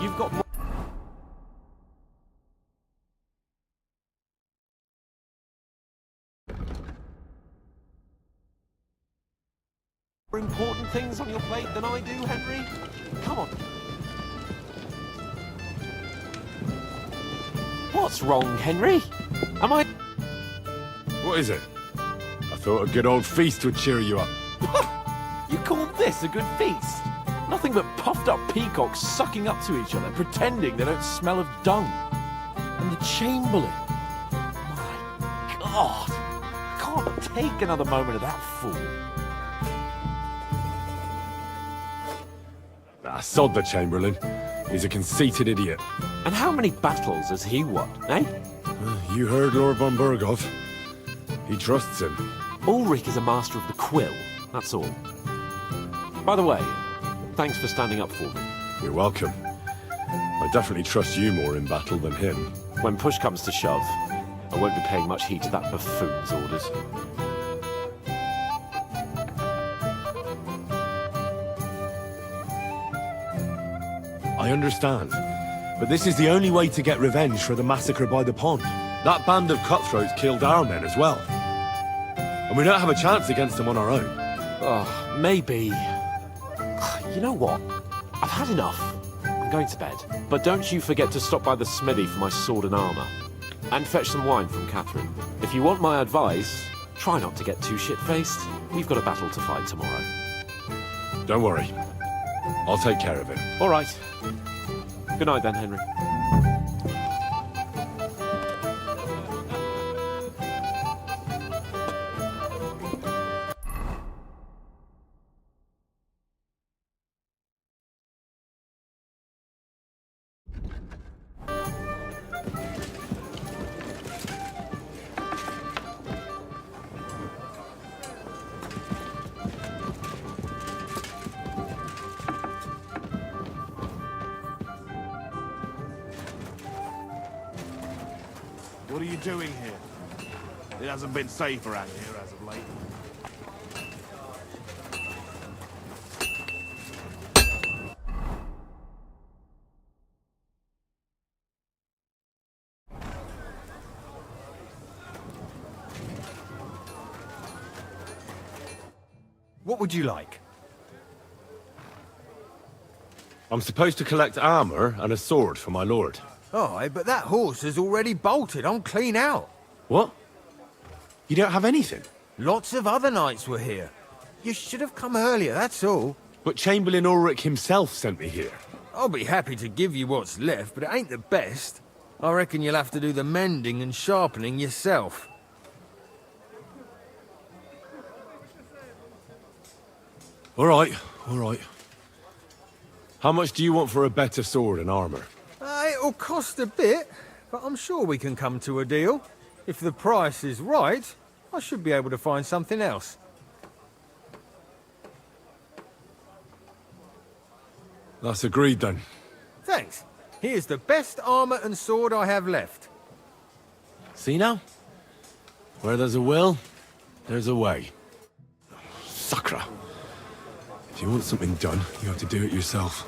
You've got more important things on your plate than I do, Henry. Come on. What's wrong, Henry? Am I... What is it? I thought a good old feast would cheer you up. You call this a good feast? Nothing but puffed up peacocks sucking up to each other, pretending they don't smell of dung. And the Chamberlain. My God. I can't take another moment of that fool. Sod the Chamberlain. He's a conceited idiot. And how many battles has he won, eh? You heard Lord von Berghoff. He trusts him. Ulrich is a master of the quill, that's all. By the way, thanks for standing up for me. You're welcome. I definitely trust you more in battle than him. When push comes to shove, I won't be paying much heed to that buffoon's orders. I understand. But this is the only way to get revenge for the massacre by the pond. That band of cutthroats killed our men as well. And we don't have a chance against them on our own. Oh, maybe... You know what? I've had enough. I'm going to bed. But don't you forget to stop by the smithy for my sword and armour. And fetch some wine from Catherine. If you want my advice, try not to get too shit-faced. We've got a battle to fight tomorrow. Don't worry. I'll take care of it. All right. Good night then, Henry. What are you doing here? It hasn't been safe around here as of late. What would you like? I'm supposed to collect armor and a sword for my lord. Aye, but that horse has already bolted. I'm clean out. What? You don't have anything? Lots of other knights were here. You should have come earlier, that's all. But Chamberlain Ulrich himself sent me here. I'll be happy to give you what's left, but it ain't the best. I reckon you'll have to do the mending and sharpening yourself. All right. How much do you want for a better sword and armor? It'll cost a bit, but I'm sure we can come to a deal. If the price is right, I should be able to find something else. That's agreed then. Thanks. Here's the best armor and sword I have left. See now? Where there's a will, there's a way. Sacra. If you want something done, you have to do it yourself.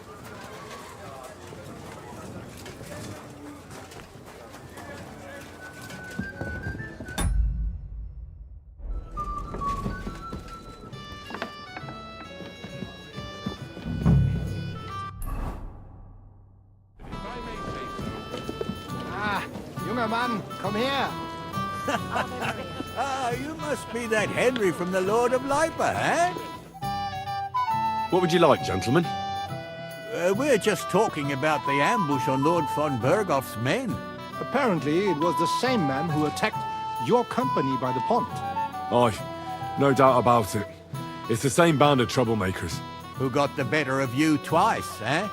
Junger Mann, komm her! You must be that Henry from the Lord of Lipa, eh? What would you like, gentlemen? We're just talking about the ambush on Lord von Berghoff's men. Apparently, it was the same man who attacked your company by the pond. Aye, no doubt about it. It's the same band of troublemakers. Who got the better of you twice, eh?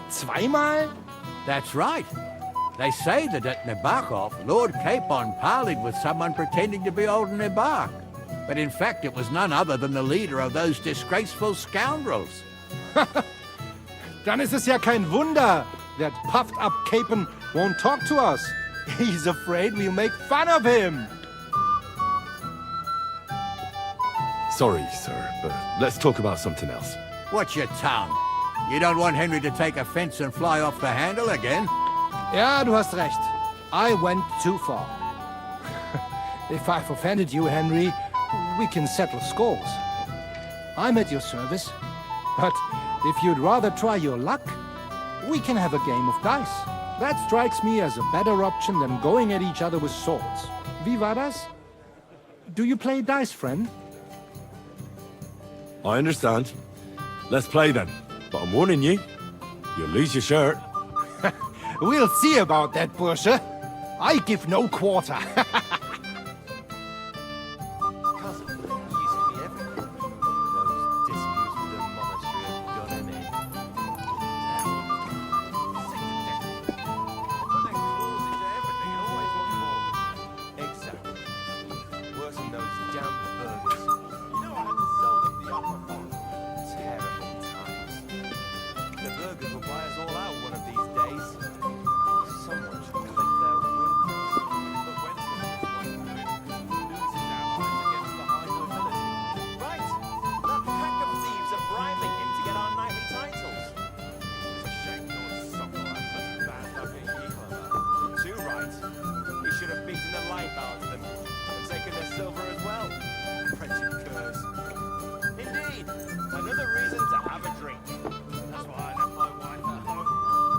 Zweimal? That's right. They say that at Nebachov, Lord Capon parleyed with someone pretending to be old Nebach. But in fact, it was none other than the leader of those disgraceful scoundrels. Dann ist es ja kein Wunder that puffed-up Capon won't talk to us. He's afraid we'll make fun of him. Sorry, sir, but let's talk about something else. Watch your tongue. You don't want Henry to take offense and fly off the handle again? Ja, du hast recht. I went too far. If I've offended you, Henry, we can settle scores. I'm at your service. But if you'd rather try your luck, we can have a game of dice. That strikes me as a better option than going at each other with swords. Wie war das? Do you play dice, friend? I understand. Let's play then. But I'm warning you, you'll lose your shirt. We'll see about that, Bursche. I give no quarter.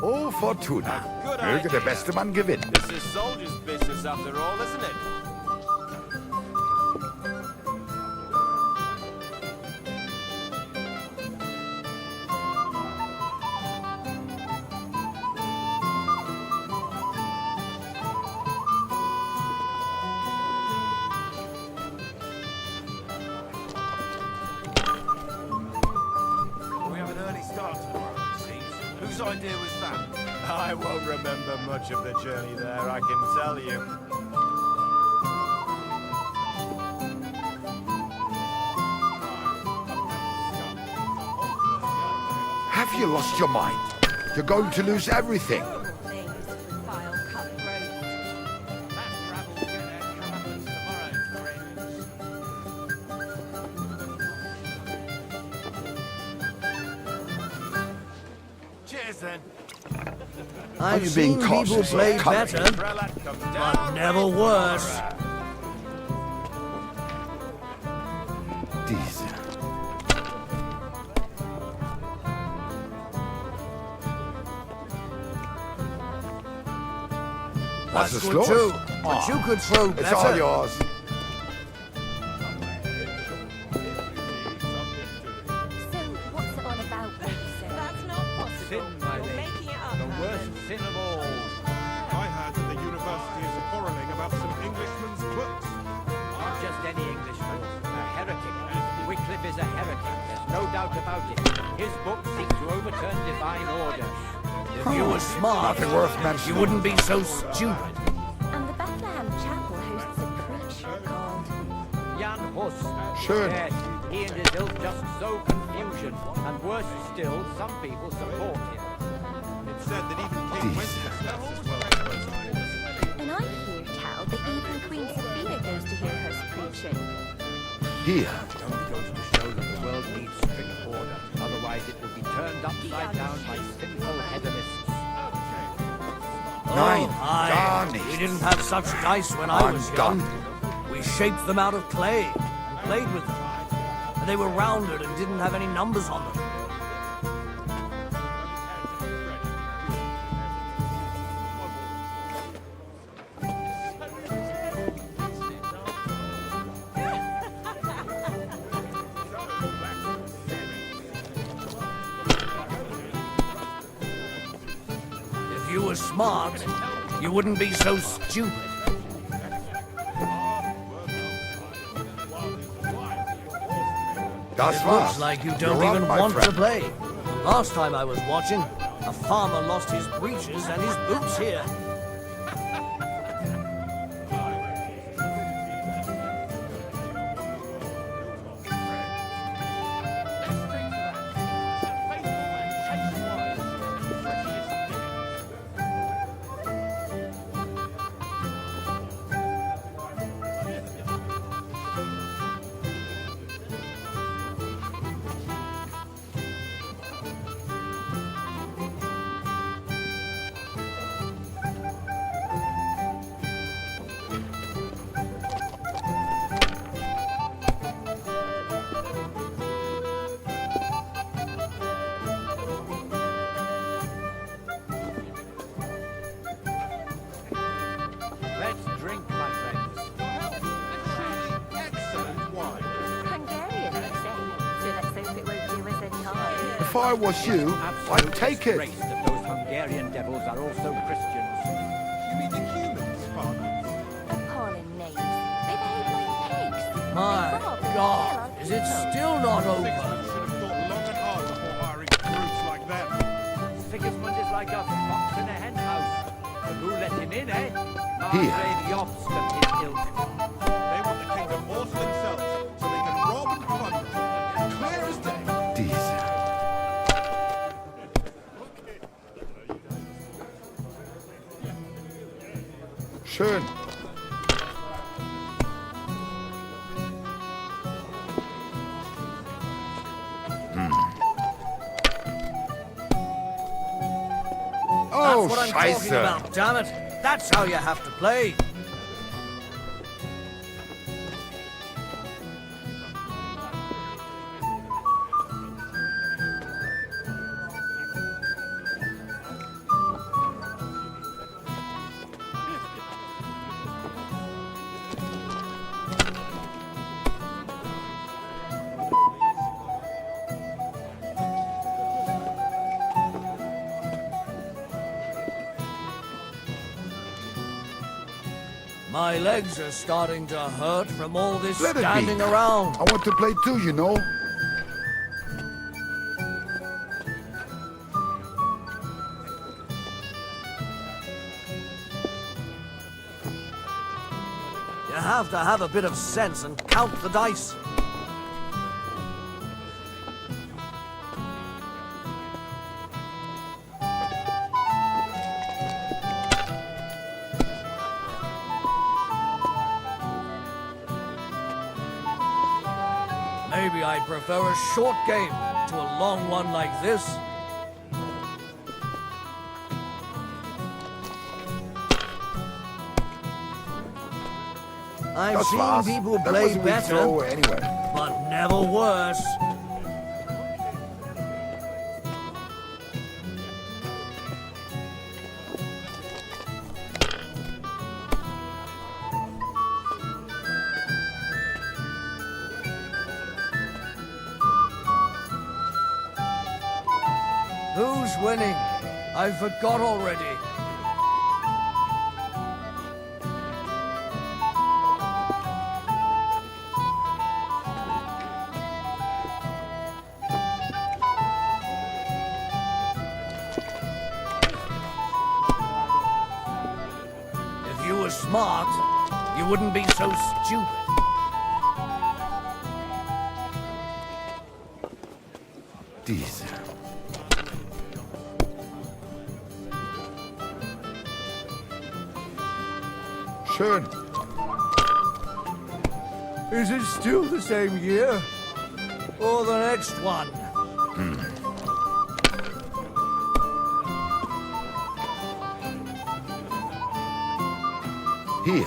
All Fortuna. Möge der beste Mann gewinnen. This is soldier's business after all, isn't it? We have an early start tomorrow, it seems. Whose idea was that? I won't remember much of the journey there, I can tell you. Have you lost your mind? You're going to lose everything. Cheers then. Are you I've being seen people cautious or play cunning? better, Terlelap, come but down, never ready for worse. the Diese. Was ist good los? too, but you could throw It's all better. yours. So, what's it all about, Wilson? That's not possible. Sin, my You're lady. making it up. The worst sin of all. I heard that the university is quarrelling about some Englishman's books. Not just any Englishman, a heretic. Wycliffe is a heretic, there's no doubt about it. His books seek to overturn divine order. If you were smart, Nothing worth you mentioning. wouldn't be so stupid. And the Bethlehem Chapel hosts a preacher called... Jan Hus. Schön. Yes, he and his ilk just sow confusion. And worse still, some people support him. It's said that even King Diese. Wenceslas is well And I hear tell that even Queen Sophia goes to hear her preaching. Hier. It only goes to show that the world needs strict order. Otherwise it will be turned upside down by sinful hedonists. Nein, aye. gar We nicht. didn't have such dice when I I'm was done. young. We shaped them out of clay and played with them. And they were rounded and didn't have any numbers on them. If you were smart, you wouldn't be so stupid. Das It war's. looks like you You're don't on, even my want to friend. play. Last time I was watching, a farmer lost his breeches and his boots here. If I was you, I'd take it. That those Hungarian devils are also Christians. You mean the humans, Father? Appalling knaves. They behave like pigs. My They rob and God, steal is it our still not Six over? should have thought long and hard before hiring brutes like them. Sigismund is like a fox in a hen house. But who let him in, eh? Here. Margrave Jobst and his ilk. They want the kingdom all to themselves, so they can rob and plunder. Clear as day. Diese. Schön. Oh, That's what I'm talking Scheiße. about, damn it. That's how you have to play. My legs are starting to hurt from all this Let it be. standing around. I want to play too, you know. You have to have a bit of sense and count the dice. Maybe I'd prefer a short game to a long one like this. I've Das seen war's. people That play was a weak better, throw anyway. but never worse. Who's winning? I forgot already. If you were smart, you wouldn't be so stupid. Diese. Schön. Is it still the same year? Or the next one? Hier.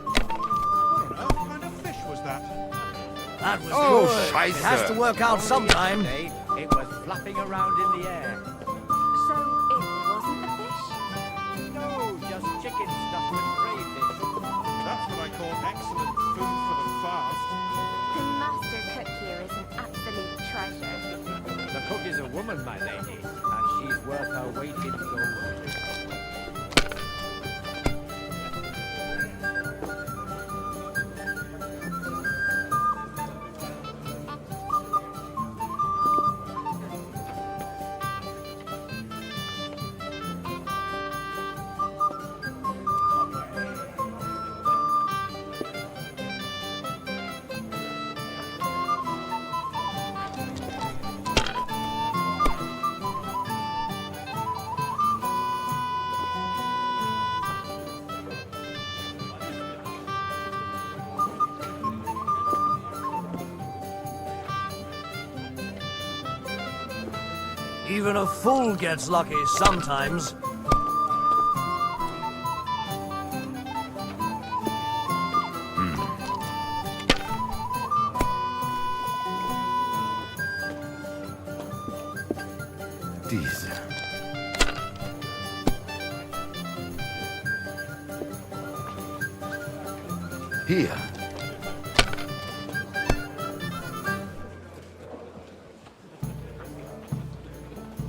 What kind of fish was that? That was Oh, good. Scheiße. It has to work out sometime. It was fluffing around in the air. So it wasn't a fish? No, just chicken stuffed with crayfish. That's what I call excellent food for the fast. The master cook here is an absolute treasure. The cook is a woman, my lady, and she's worth her weight in gold. Even a fool gets lucky sometimes. Diese. Hier.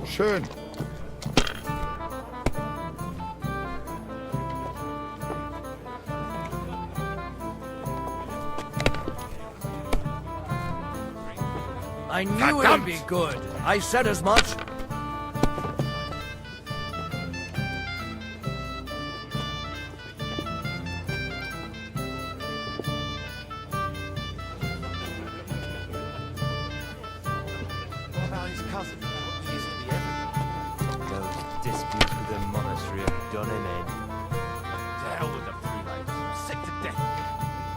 Schön. I knew it'd be good. I said as much. What about his cousin? He used to be everything. Those disputes with the monastery have done him in. To hell with the prelates. I'm sick to death.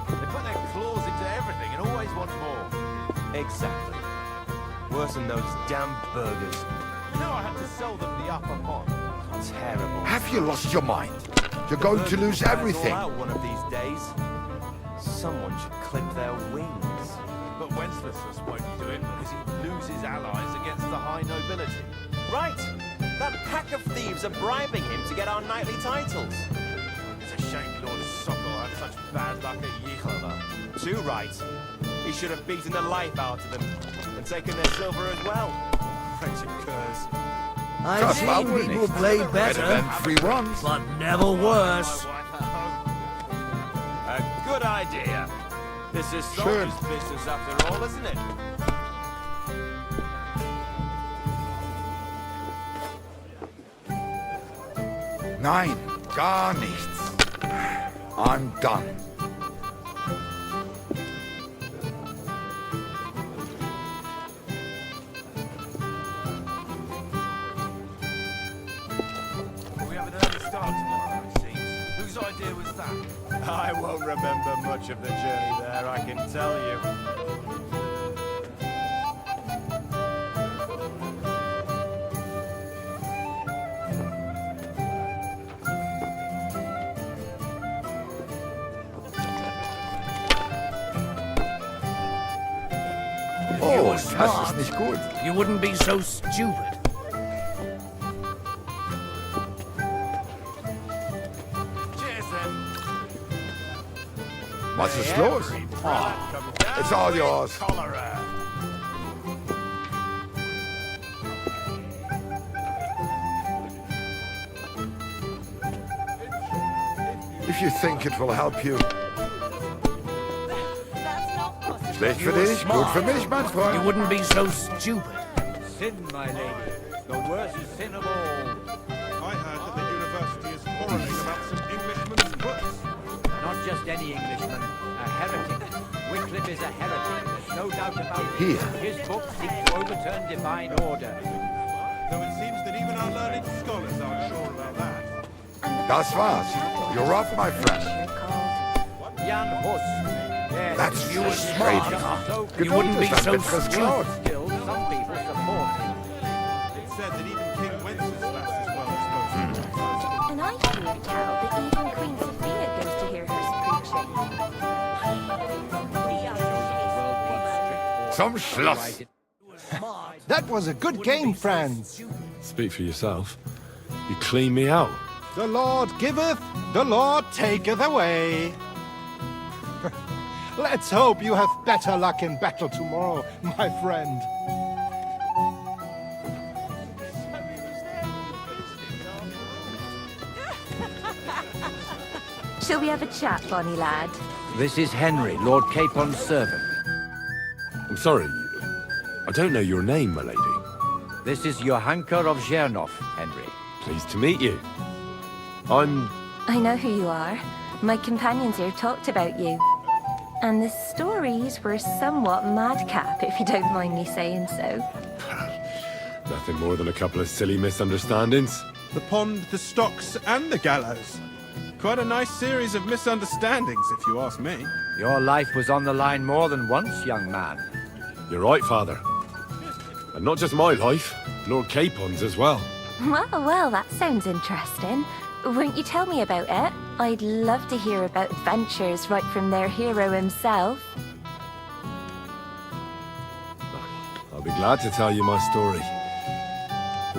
They put their claws into everything and always want more. Exactly. Worse than those damn burgers. You know I had to sell them the upper pot. Terrible. Have you lost your mind? You're going to lose everything. All out one of these days. Someone should clip their wings. But Wenceslas won't do it because he loses allies against the high nobility. Right! That pack of thieves are bribing him to get our knightly titles. It's a shame Lord Sokol had such bad luck at Jika. Too right. He should have beaten the life out of them and taken their silver as well. Wretched curs. I've Just about seen winning. people play Better than better, 3-1. but never worse. A good idea. This is Schön. soldier's business after all, isn't it? Nein, gar nichts. I'm done. We have an early start tomorrow, it seems. Whose idea was that? I won't remember much of the journey there, I can tell you. Oh, was das smart. ist nicht gut. You wouldn't be so stupid. Cheers then. Was ist los? It's all yours. Cholera. If you think it will help you. That's not possible. Schlecht für dich, gut für mich, mein You Freund. wouldn't be so stupid. Sin, my lady. The worst sin of all. I heard that the university is quarreling about some Englishman's books. Not just any Englishman, a heretic. Wycliffe is a heretic, there's no doubt about it. Here. His book seeks to overturn divine order. Though it seems that even our learned scholars aren't sure about that. Das war's. You're off, my friend. Jan Hus. Yes, That's you were straight smart. enough. So You wouldn't be so Geduld ist ein bitteres Kraut. still, some people support him. It's said that even King Wenceslas is well disposed. And I hear tell that even Queen Sophia goes to hear her preaching. Zum Schloss. That was a good game, friends. Speak for yourself. You clean me out. The Lord giveth, the Lord taketh away. Let's hope you have better luck in battle tomorrow, my friend. Shall we have a chat, Bonnie lad? This is Henry, Lord Capon's servant. I'm sorry. I don't know your name, my lady. This is Johanka of Zernov, Henry. Pleased to meet you. I'm... I know who you are. My companions here talked about you. And the stories were somewhat madcap, if you don't mind me saying so. nothing more than a couple of silly misunderstandings. The pond, the stocks, and the gallows. Quite a nice series of misunderstandings, if you ask me. Your life was on the line more than once, young man. You're right, Father. And not just my life, Lord Capon's as well. Well, that sounds interesting. Won't you tell me about it? I'd love to hear about adventures right from their hero himself. I'll be glad to tell you my story.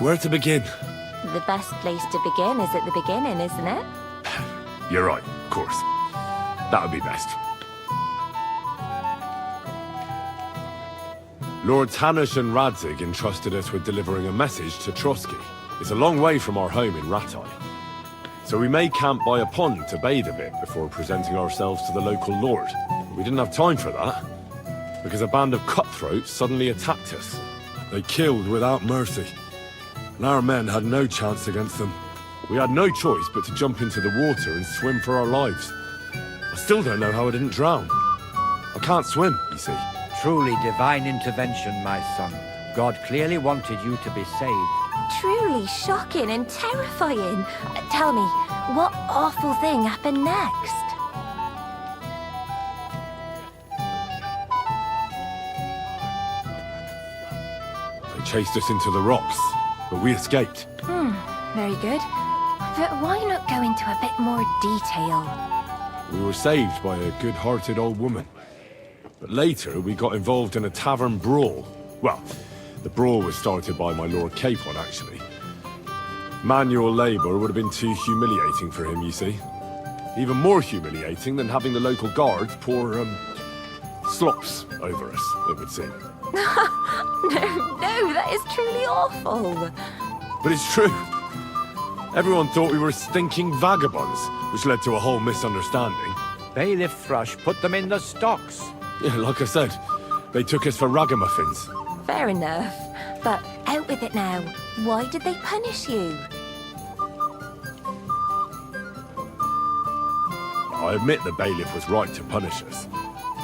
Where to begin? The best place to begin is at the beginning, isn't it? You're right, of course. That would be best. Lords Hanush and Radzig entrusted us with delivering a message to Trotsky. It's a long way from our home in Ratai. So we made camp by a pond to bathe a bit before presenting ourselves to the local lord. We didn't have time for that, because a band of cutthroats suddenly attacked us. They killed without mercy, and our men had no chance against them. We had no choice but to jump into the water and swim for our lives. I still don't know how I didn't drown. I can't swim, you see. Truly divine intervention, my son. God clearly wanted you to be saved. Truly shocking and terrifying. Tell me, what awful thing happened next? They chased us into the rocks, but we escaped. Very good. But why not go into a bit more detail? We were saved by a good-hearted old woman. But later, we got involved in a tavern brawl. Well, the brawl was started by my Lord Capon, actually. Manual labor would have been too humiliating for him, you see. Even more humiliating than having the local guards pour, slops over us, it would seem. No, that is truly awful. But it's true. Everyone thought we were stinking vagabonds, which led to a whole misunderstanding. Bailiff Thrush put them in the stocks. Yeah, like I said, they took us for ragamuffins. Fair enough. But out with it now. Why did they punish you? I admit the bailiff was right to punish us.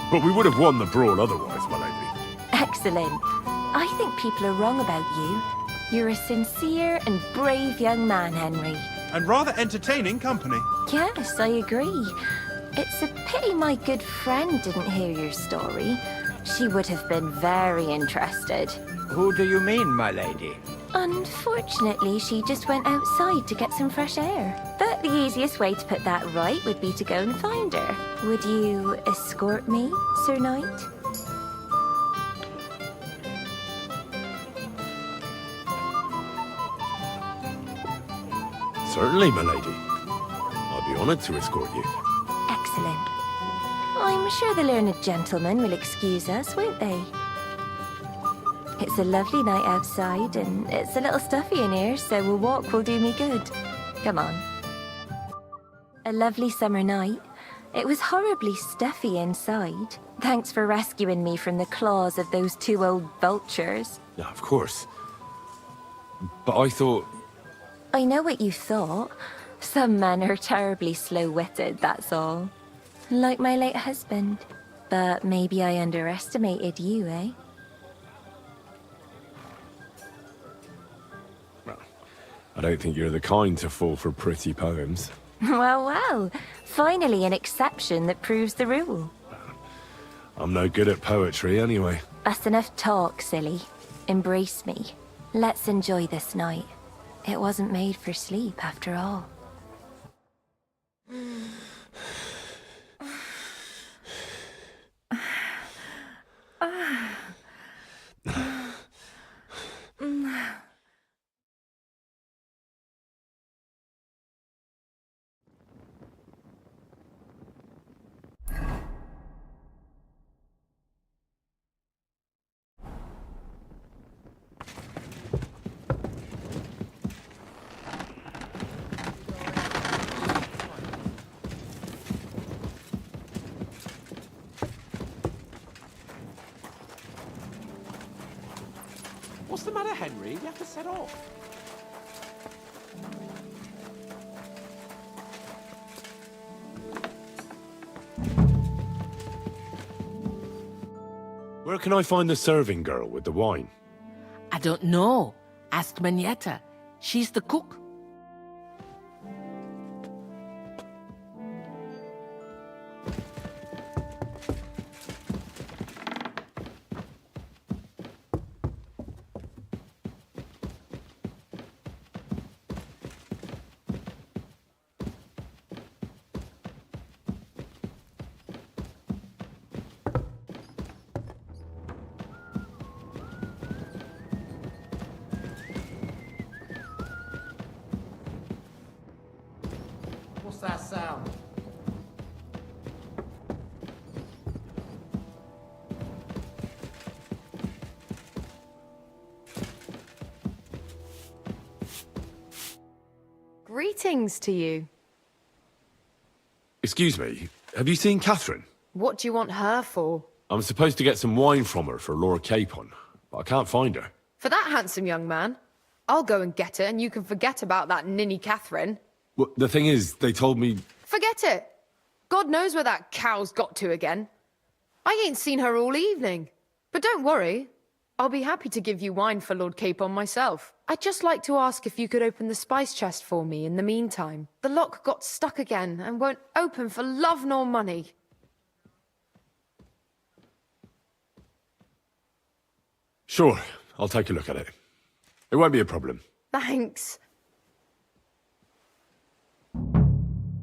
But we would have won the brawl otherwise, my lady. Excellent. I think people are wrong about you. You're a sincere and brave young man, Henry. And rather entertaining company. Yes, I agree. It's a pity my good friend didn't hear your story. She would have been very interested. Who do you mean, my lady? Unfortunately, she just went outside to get some fresh air. But the easiest way to put that right would be to go and find her. Would you escort me, Sir Knight? Certainly, my lady. I'd be honored to escort you. Excellent. I'm sure the learned gentlemen will excuse us, won't they? It's a lovely night outside, and it's a little stuffy in here, so a walk will do me good. Come on. A lovely summer night. It was horribly stuffy inside. Thanks for rescuing me from the claws of those two old vultures. Yeah, of course. But I thought... I know what you thought. Some men are terribly slow-witted, that's all. Like my late husband. But maybe I underestimated you, eh? I don't think you're the kind to fall for pretty poems. Well, well. Finally an exception that proves the rule. I'm no good at poetry anyway. That's enough talk, silly. Embrace me. Let's enjoy this night. It wasn't made for sleep, after all. What's the matter, Henry? You have to set off. Where can I find the serving girl with the wine? I don't know. Ask Manietta. She's the cook. Greetings to you. Excuse me, have you seen Catherine? What do you want her for? I'm supposed to get some wine from her for Lord Capon, but I can't find her. For that handsome young man? I'll go and get it, and you can forget about that ninny Catherine. Well, the thing is, they told me... Forget it! God knows where that cow's got to again. I ain't seen her all evening. But don't worry, I'll be happy to give you wine for Lord Capon myself. I'd just like to ask if you could open the spice chest for me in the meantime. The lock got stuck again and won't open for love nor money. Sure, I'll take a look at it. It won't be a problem. Thanks.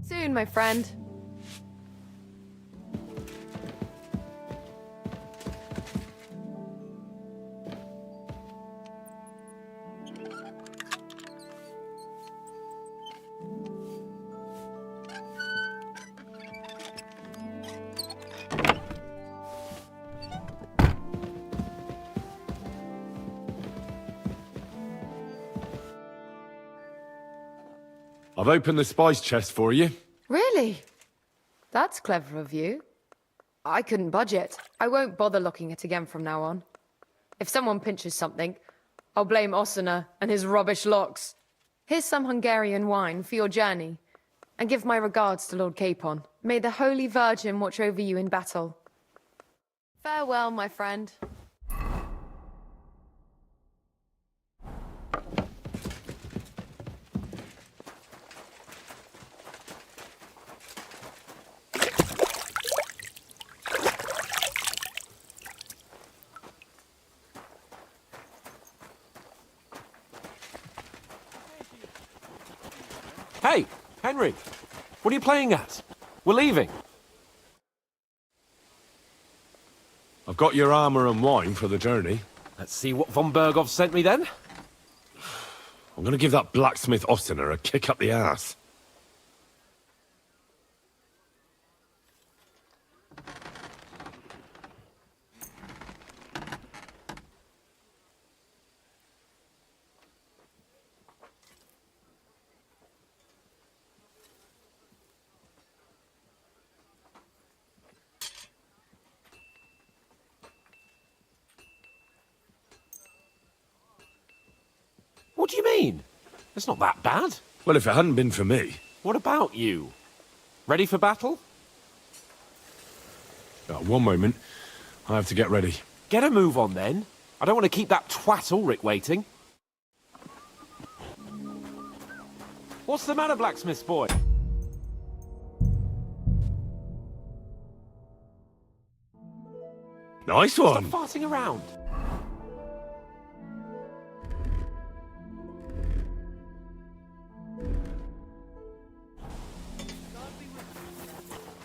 Soon, my friend. I've opened the spice chest for you. Really? That's clever of you. I couldn't budget. I won't bother locking it again from now on. If someone pinches something, I'll blame Osina and his rubbish locks. Here's some Hungarian wine for your journey. And give my regards to Lord Capon. May the Holy Virgin watch over you in battle. Farewell, my friend. Hey, Henry, what are you playing at? We're leaving. I've got your armour and wine for the journey. Let's see what von Berghoff sent me then. I'm going to give that blacksmith Osina a kick up the ass. What do you mean? It's not that bad. Well, if it hadn't been for me... What about you? Ready for battle? One moment. I have to get ready. Get a move on then. I don't want to keep that twat Ulrich waiting. What's the matter, blacksmith's boy? Nice one. Stop farting around.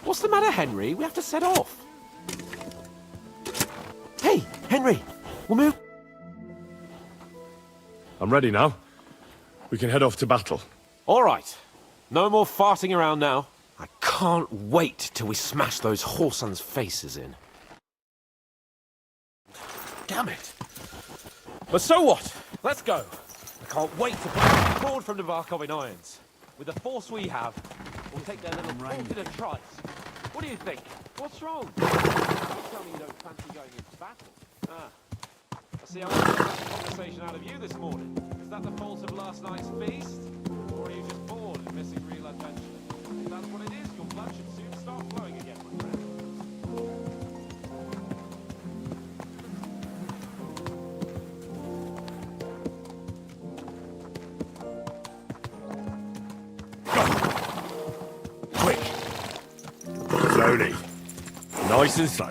What's the matter, Henry? We have to set off. Hey, Henry, we'll move. I'm ready now. We can head off to battle. All right. No more farting around now. I can't wait till we smash those whoresons' faces in. Damn it. But so what? Let's go. I can't wait to break the cord from the Barkov in irons. With the force we have, we'll take their little brains in a trice. What do you think? What's wrong? You tell me you don't fancy going into battle. I see I want to get that conversation out of you this morning. Is that the fault of last night's feast? Or are you just bored and missing real adventure? If that's what it is, your blood should soon start flowing again, my friend. Slowly. Nice and slow.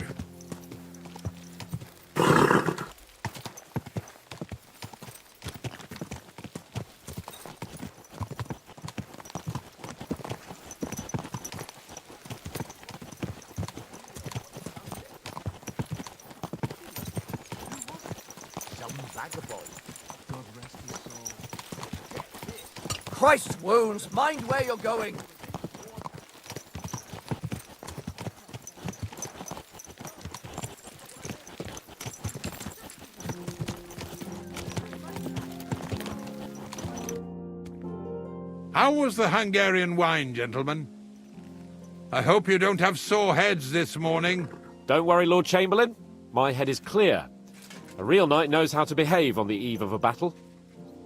Christ's wounds, mind where you're going. How was the Hungarian wine, gentlemen? I hope you don't have sore heads this morning. Don't worry, Lord Chamberlain. My head is clear. A real knight knows how to behave on the eve of a battle.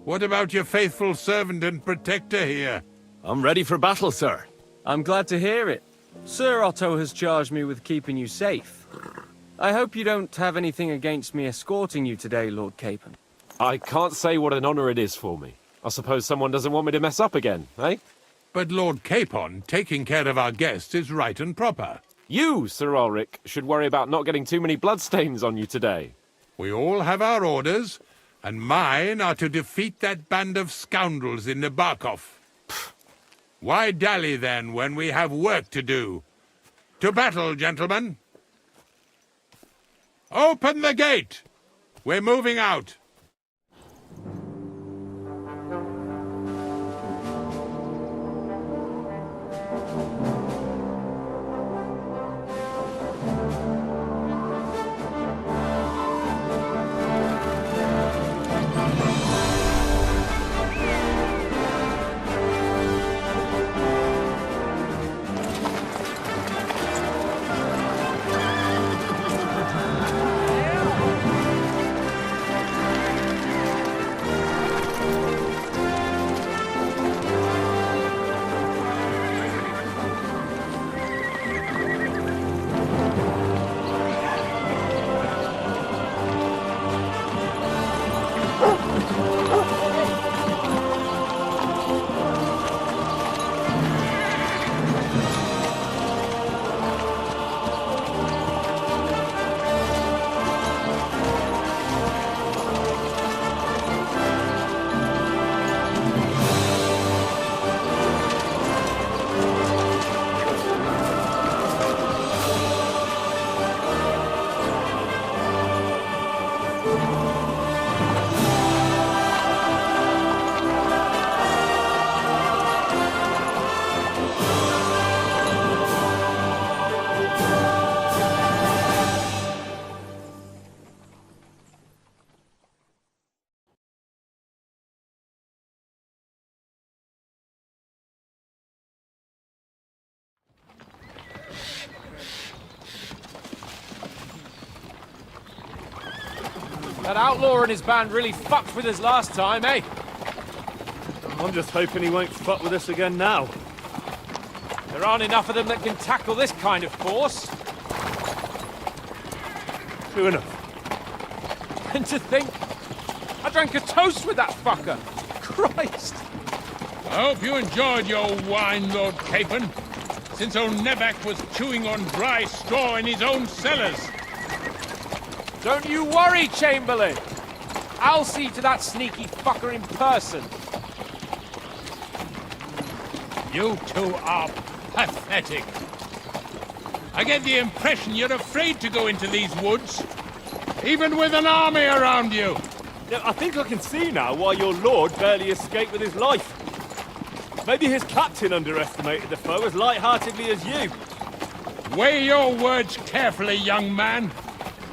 What about your faithful servant and protector here? I'm ready for battle, sir. I'm glad to hear it. Sir Otto has charged me with keeping you safe. I hope you don't have anything against me escorting you today, Lord Capon. I can't say what an honor it is for me. I suppose someone doesn't want me to mess up again, eh? But Lord Capon, taking care of our guests is right and proper. You, Sir Ulrich, should worry about not getting too many bloodstains on you today. We all have our orders, and mine are to defeat that band of scoundrels in Nabokov. Why dally, then, when we have work to do? To battle, gentlemen! Open the gate! We're moving out! That outlaw and his band really fucked with us last time, eh? I'm just hoping he won't fuck with us again now. There aren't enough of them that can tackle this kind of force. True enough. And to think, I drank a toast with that fucker. Christ! I hope you enjoyed your wine, Lord Capon, since old Nevac was chewing on dry straw in his own cellars. Don't you worry, Chamberlain. I'll see to that sneaky fucker in person. You two are pathetic. I get the impression you're afraid to go into these woods, even with an army around you. I think I can see now why your lord barely escaped with his life. Maybe his captain underestimated the foe as light-heartedly as you. Weigh your words carefully, young man.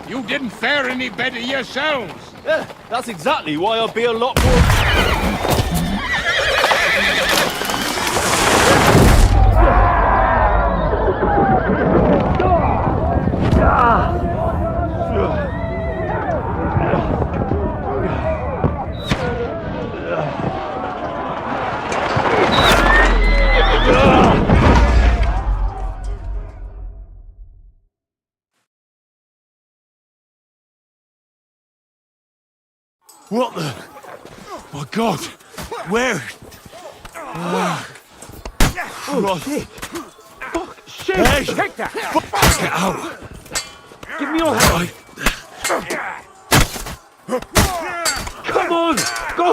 You didn't fare any better yourselves. Yeah, that's exactly why I'll be a lot more... What the... My God! Where? Oh, shit! Fuck! Shit! Hey! Take that! Get out! Give me your hand! Come on! Go!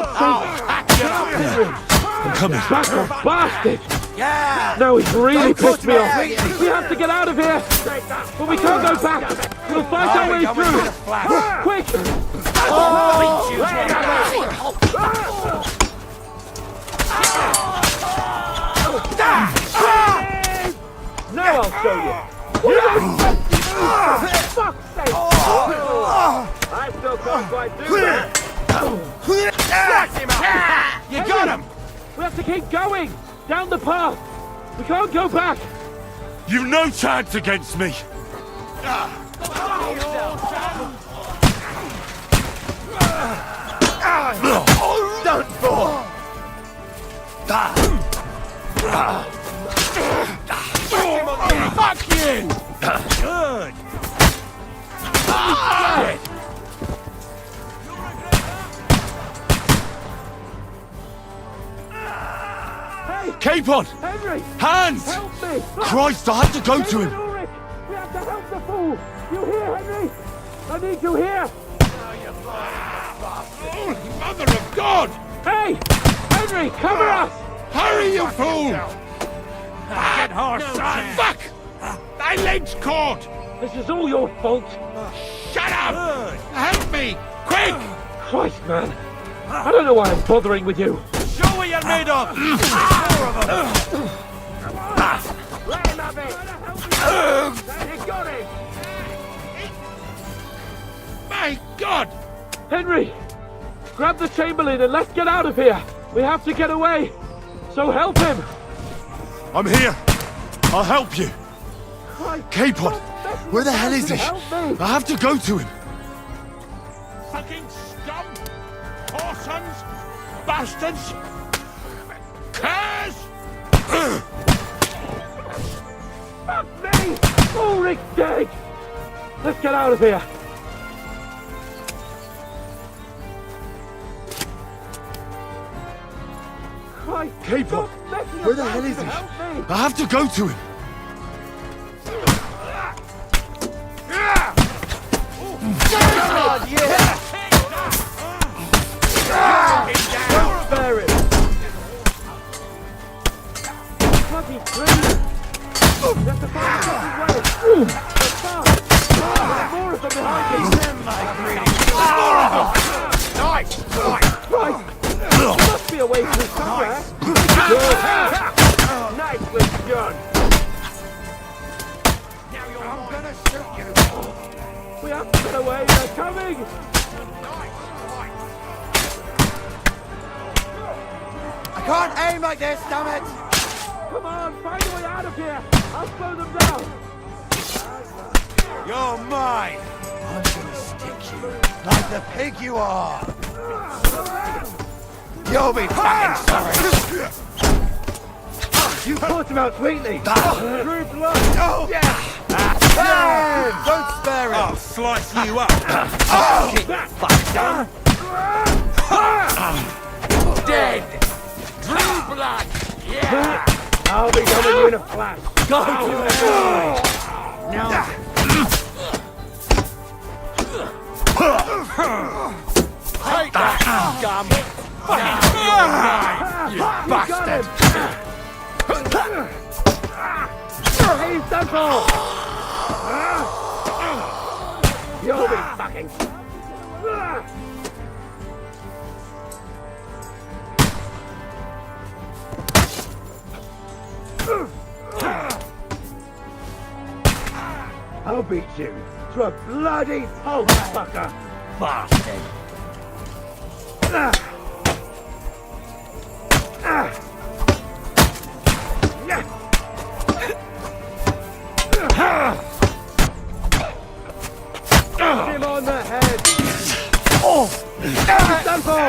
I'm coming. Back off, bastard! Yeah! No, he's really pissed me off. me. We have to get out of here! But we can't go back! We'll fight our way through! Quick! Now I'll show you! For fuck's sake! I still can't quite do that! You got him! We have to keep going! Down the path! We can't go back! You've no chance against me! Don't fall! Fuck you! Good! Capon! Henry! Hands! Help me! Christ, I have to go to him! Ulrich! We have to help the fool! You hear, Henry? I need you here! Mother of God! Hey! Henry, cover us! Hurry, you fool! Get horse, son! Fuck! My leg's caught! This is all your fault! Shut up! Help me! Quick! Christ, man! I don't know why I'm bothering with you! Show what you're made of! More of them! Let him have it! You got him! My God! Henry! Grab the Chamberlain and let's get out of here! We have to get away! So help him! I'm here! I'll help you! Christ, Capon! Where the hell is he? help me! I have to go to him! Fucking scum! Whoresons! Bastards! Curs! Fuck me! Ulrich's dead! Let's get out of here! Christ, Capon! stop messing Where the about hell is and he? help me! I have to go to him! God, yeah! Don't spare it! Bloody please! You have to find a different way! They're fast! There's more of them behind me! Right! There must be a way through somewhere! Nicely done! I'm gonna shoot you! We have to get away! They're coming! I can't aim like this, damn it! Come on, find a way out of here! I'll slow them down! You're mine! I'm gonna stick you like the pig you are! You'll be fucking sorry! You caught him out sweetly! Through blood! Oh! Yes! Don't spare it! I'll slice you up! Keep that fucker! Dead! Drew blood! Yeah! I'll be coming you in a flash! Go to it! Now! Take that, scum! You bastard! He's done for! You'll be fucking... I'll beat you to a bloody pulp, fucker! Bastard! Him on the head! Oh! Done for!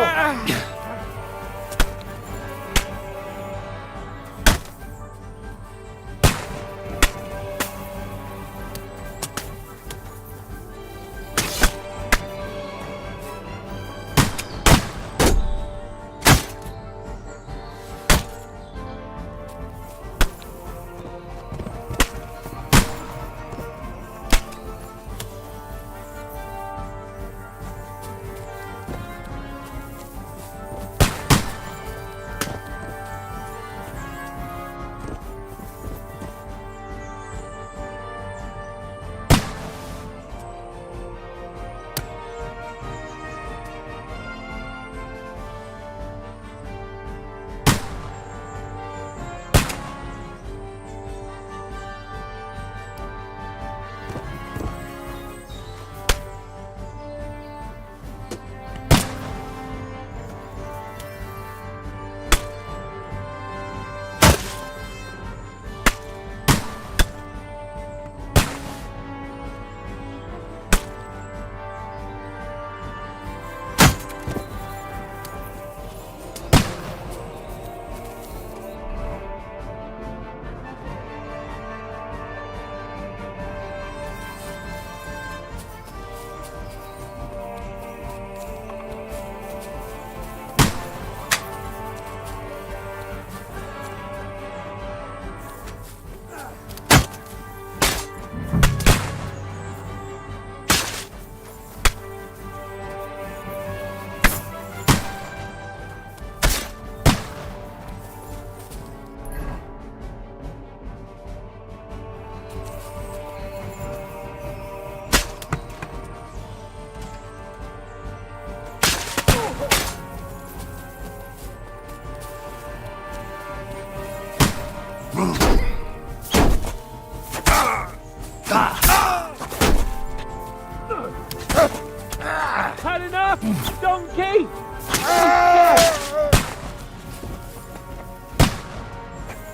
Had enough, donkey!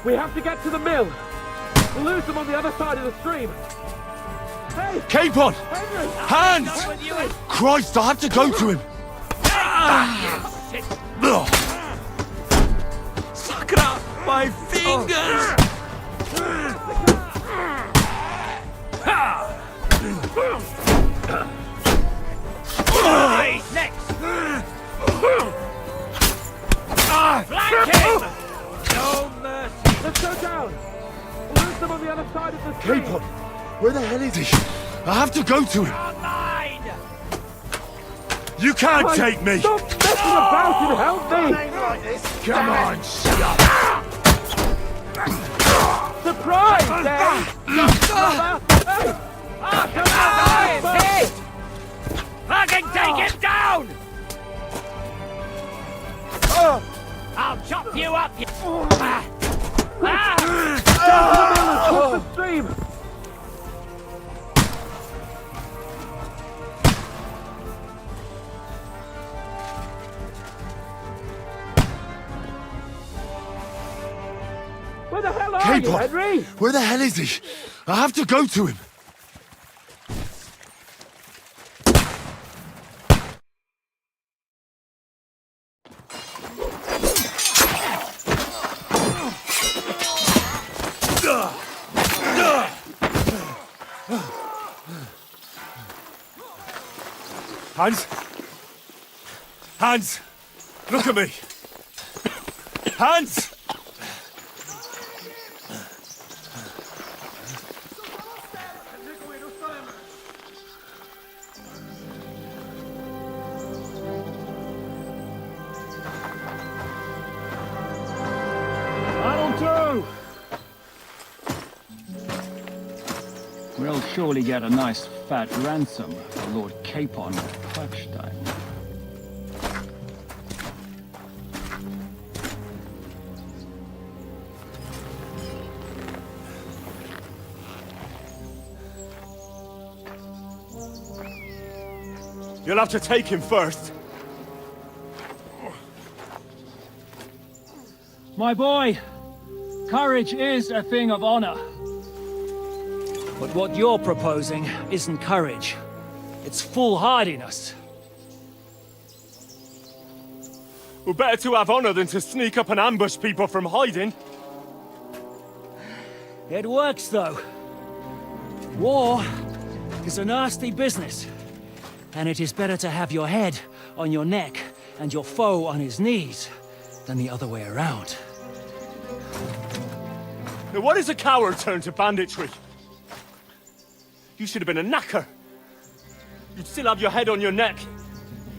We have to get to the mill. We'll lose them on the other side of the stream. Hey! Capon! Henry! Hands! Christ, I have to go to him! Suck it up! My fingers! Next! Flank him! No mercy! Let's go down! We'll lose them on the other side of the stream. Capon! Where the hell is he? I have to go to him! Online! You can't take me! Stop messing about and help me! Come on, shut up! Surprise, eh? Hey! Come on, hit! Fucking take him down! I'll chop you up, you... Across the stream! Where the hell are you, Capon! Henry? Where the hell is he? I have to go to him! Hans? Hans! Look at me! Hans! We'll surely get a nice fat ransom for Lord Capon of Klackstein. You'll have to take him first. My boy, courage is a thing of honor. But what you're proposing isn't courage. It's foolhardiness. Well, better to have honor than to sneak up and ambush people from hiding. It works, though. War is a nasty business. And it is better to have your head on your neck and your foe on his knees than the other way around. Now, what is a coward turn to banditry? You should have been a knacker. You'd still have your head on your neck.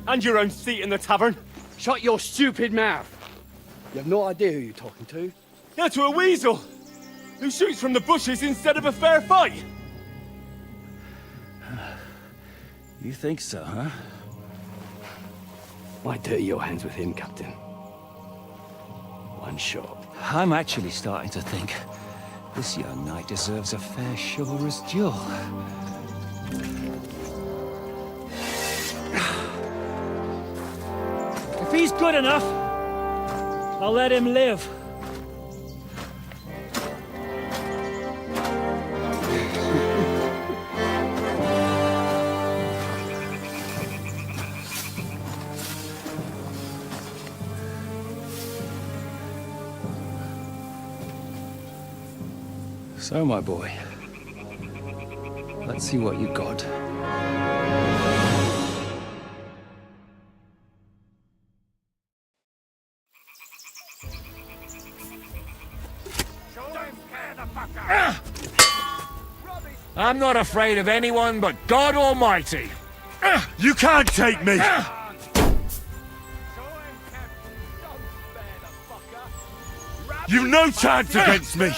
And your own seat in the tavern. Shut your stupid mouth. You have no idea who you're talking to. Yeah, to a weasel. Who shoots from the bushes instead of a fair fight. You think so, huh? Why dirty your hands with him, Captain? One shot. I'm actually starting to think this young knight deserves a fair chivalrous duel. If he's good enough, I'll let him live. So, my boy, let's see what you got. I'm not afraid of anyone but God Almighty. You can't take me! You've no chance against me!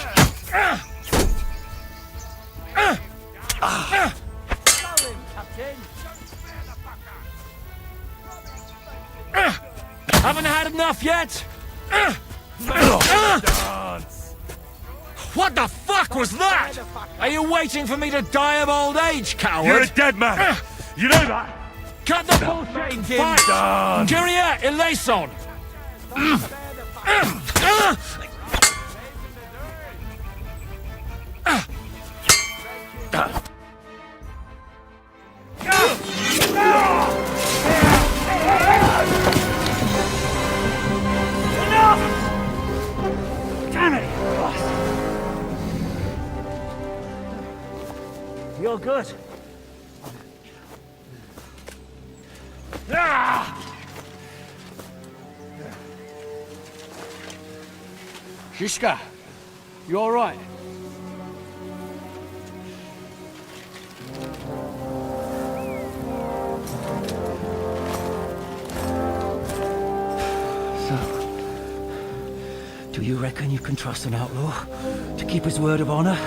Haven't had enough yet? What the fuck was that? Are you waiting for me to die of old age, coward? You're a dead man! You know that? Cut the bullshit! Fight! Kyria eleison! Damn it! You're good. Shishka, you all right? Do you reckon you can trust an outlaw to keep his word of honor?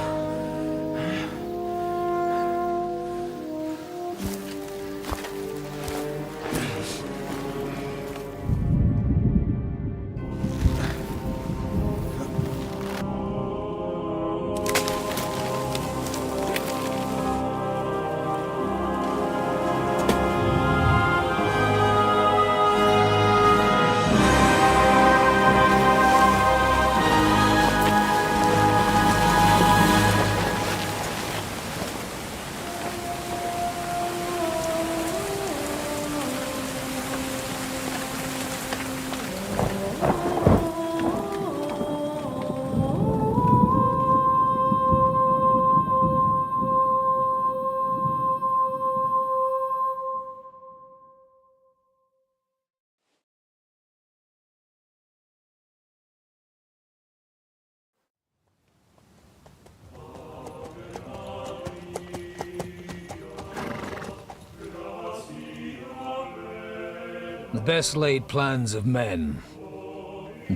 The best laid plans of men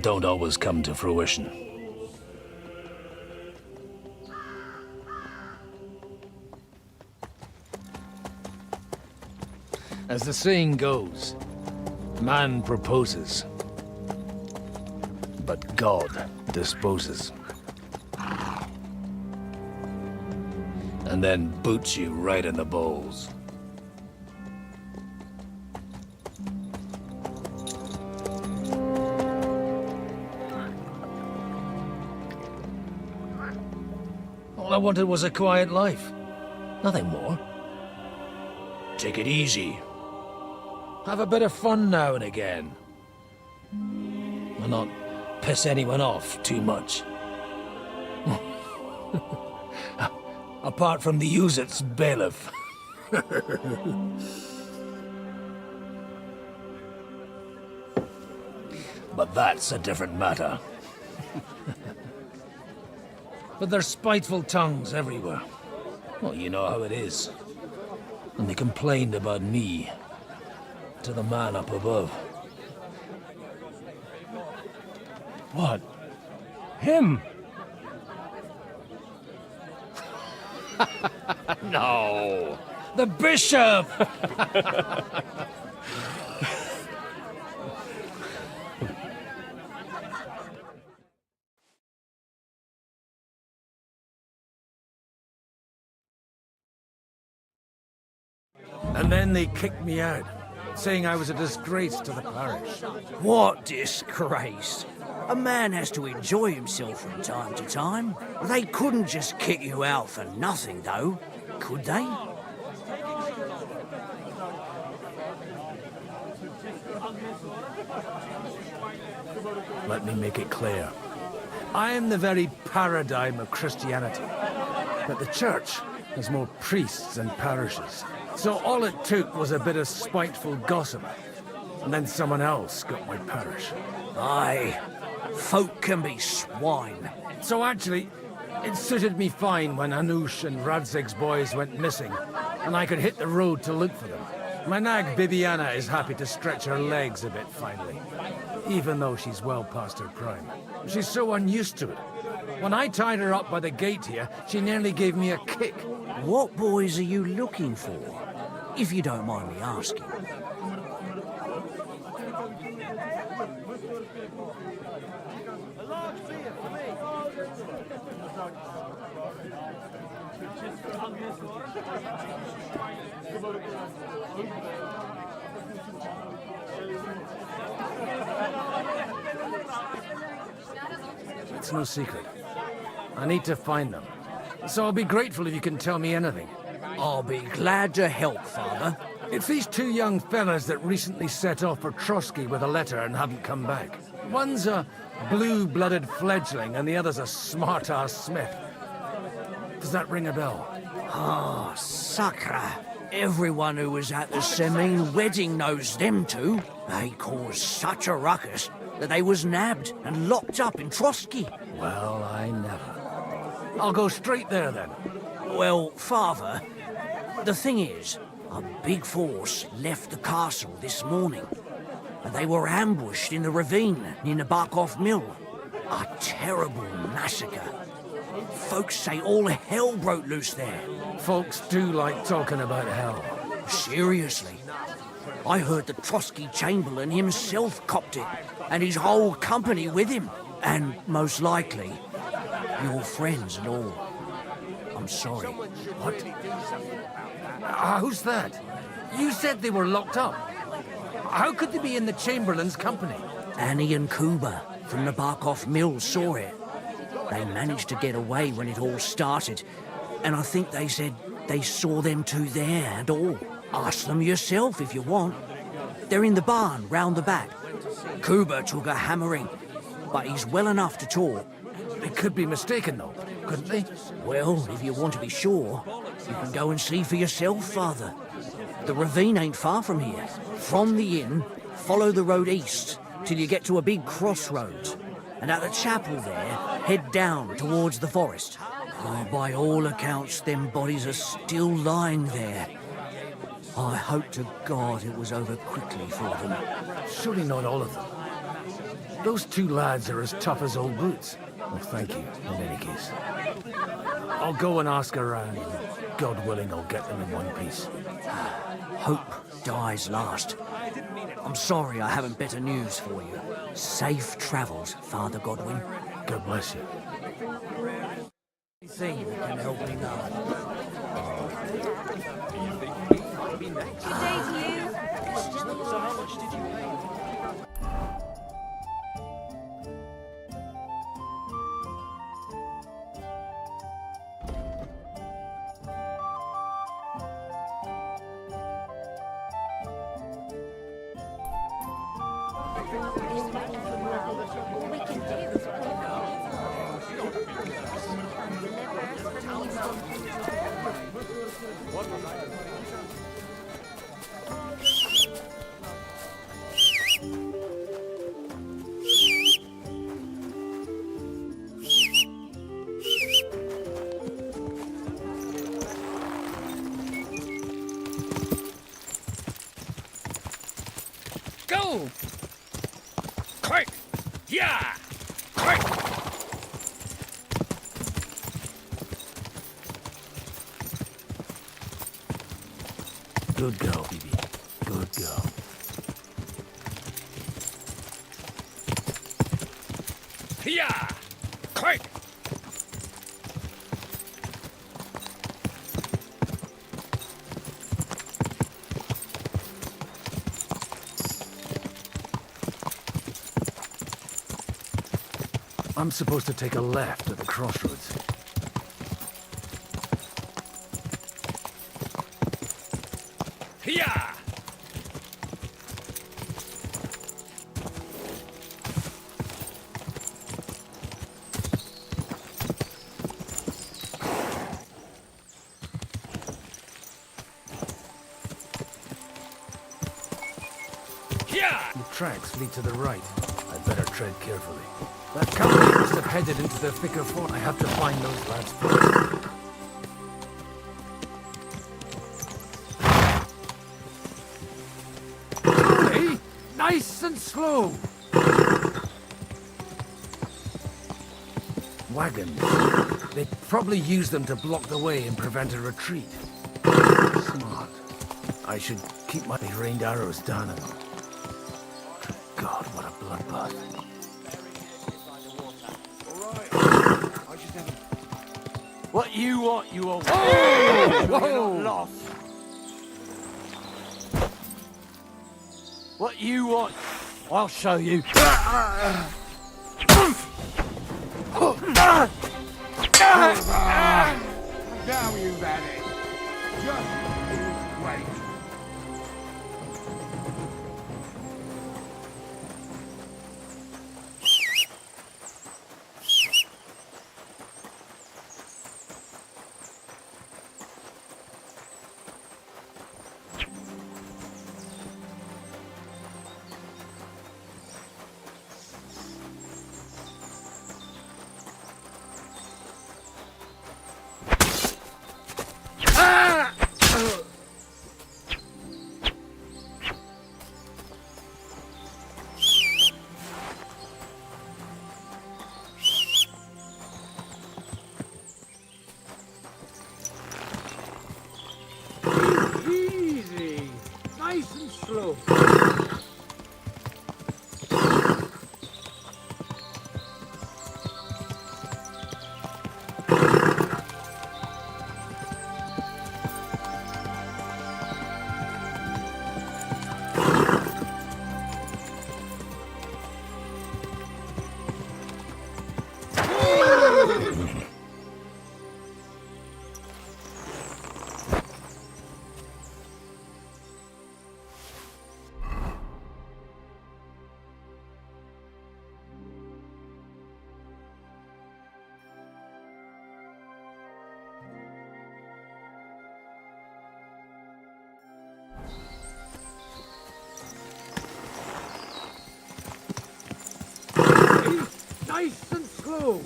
don't always come to fruition. As the saying goes, man proposes, but God disposes. And then boots you right in the balls. All I wanted was a quiet life. Nothing more. Take it easy. Have a bit of fun now and again. And not piss anyone off too much. Apart from the use-it's bailiff. But that's a different matter. But there's spiteful tongues everywhere. Well, you know how it is. And they complained about me to the man up above. What? Him? No! The bishop! And then they kicked me out, saying I was a disgrace to the parish. What disgrace? A man has to enjoy himself from time to time. They couldn't just kick you out for nothing, though, could they? Let me make it clear. I am the very paradigm of Christianity. But the church has more priests than parishes. So all it took was a bit of spiteful gossip. And then someone else got my parish. Aye. Folk can be swine. So actually, it suited me fine when Anush and Radzig's boys went missing, and I could hit the road to look for them. My nag Bibiana is happy to stretch her legs a bit finally, even though she's well past her prime. She's so unused to it. When I tied her up by the gate here, she nearly gave me a kick. What boys are you looking for, if you don't mind me asking? It's no secret. I need to find them. So I'll be grateful if you can tell me anything. I'll be glad to help, Father. It's these two young fellas that recently set off for Trotsky with a letter and haven't come back. One's a blue-blooded fledgling and the other's a smart-ass smith. Does that ring a bell? Ah, Sakra. Everyone who was at the Semine wedding knows them two. They caused such a ruckus that they was nabbed and locked up in Trotsky. Well, I never. I'll go straight there, then. Well, Father, the thing is, a big force left the castle this morning, and they were ambushed in the ravine near the Barkov Mill. A terrible massacre. Folks say all hell broke loose there. Folks do like talking about hell. Seriously. I heard the Trotsky Chamberlain himself copped it, and his whole company with him. And most likely, your friends and all. I'm sorry. What? Who's that? You said they were locked up. How could they be in the Chamberlain's company? Annie and Kuba from the Barkov Mill saw it. They managed to get away when it all started, and I think they said they saw them two there and all. Ask them yourself if you want. They're in the barn round the back. Kuba took a hammering, but he's well enough to talk. They could be mistaken, though, couldn't they? Well, if you want to be sure, you can go and see for yourself, Father. The ravine ain't far from here. From the inn, follow the road east till you get to a big crossroads. And at the chapel there, head down towards the forest. Oh, by all accounts, them bodies are still lying there. I hope to God it was over quickly for them. Surely not all of them. Those two lads are as tough as old boots. Well, thank you, in any case. I'll go and ask around, and God willing, I'll get them in one piece. Hope dies last. I'm sorry I haven't better news for you. Safe travels, Father Godwin. God bless you. Anything that can help me now. Good day to you. So how much did you pay? All we can do is Go! Quick! Yeah! Quick! Good girl, Phoebe. Good girl. Yeah! Quick! I'm supposed to take a left at the crossroads. Yeah! The tracks lead to the right. I'd better tread carefully. That company must have headed into the thicker forest. I have to find those lads first. Slowly, nice and slow. Wagons. They probably use them to block the way and prevent a retreat. Smart. I should keep my rained arrows down on them. God, what a bloodbath. What you want, you old... Oh! You're Whoa! not lost. What you want? I'll show you. Now you've had it. Just wait. Easy. Nice and slow. Nice and slow.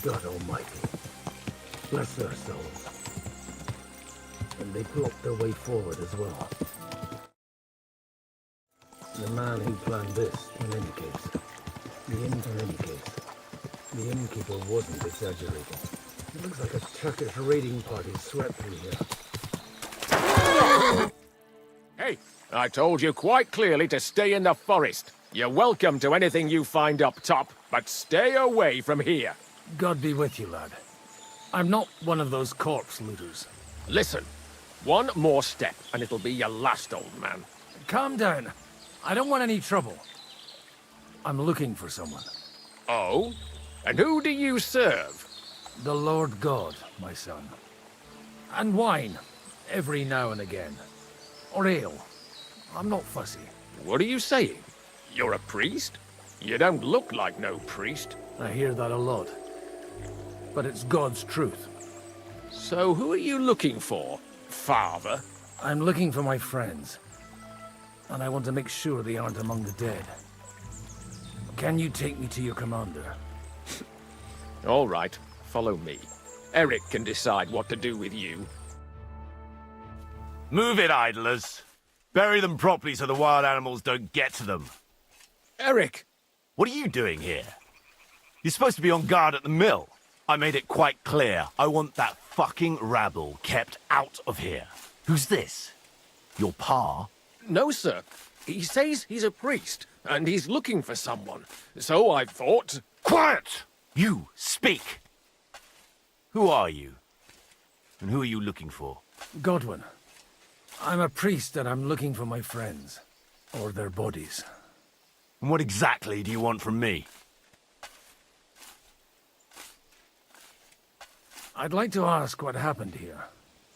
God Almighty, bless their souls. And they blocked their way forward as well. The man who planned this, in any case, the innkeeper wasn't exaggerating. It looks like a Turkish raiding party swept through here. Hey, I told you quite clearly to stay in the forest. You're welcome to anything you find up top, but stay away from here. God be with you, lad. I'm not one of those corpse looters. Listen, one more step and it'll be your last, old man. Calm down. I don't want any trouble. I'm looking for someone. Oh? And who do you serve? The Lord God, my son. And wine, every now and again. Or ale. I'm not fussy. What are you saying? You're a priest? You don't look like no priest. I hear that a lot. But it's God's truth. So who are you looking for, Father? I'm looking for my friends. And I want to make sure they aren't among the dead. Can you take me to your commander? All right, follow me. Eric can decide what to do with you. Move it, idlers. Bury them properly so the wild animals don't get to them. Eric! What are you doing here? You're supposed to be on guard at the mill. I made it quite clear. I want that fucking rabble kept out of here. Who's this? Your pa? No, sir. He says he's a priest, and he's looking for someone. So I thought... Quiet! You, speak! Who are you? And who are you looking for? Godwin. I'm a priest and I'm looking for my friends. Or their bodies. And what exactly do you want from me? I'd like to ask what happened here.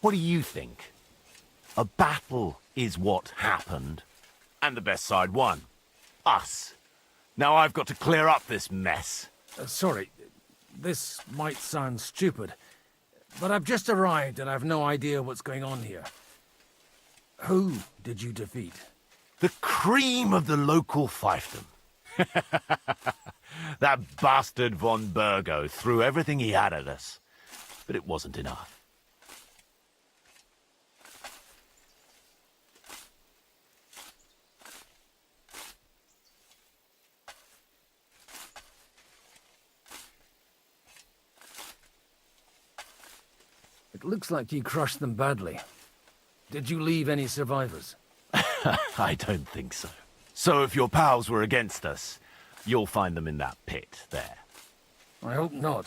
What do you think? A battle is what happened. And the best side won. Us. Now I've got to clear up this mess. Sorry, this might sound stupid, but I've just arrived and I've no idea what's going on here. Who did you defeat? The cream of the local fiefdom. That bastard von Burgo threw everything he had at us, but it wasn't enough. It looks like you crushed them badly. Did you leave any survivors? I don't think so. So if your pals were against us, you'll find them in that pit there. I hope not.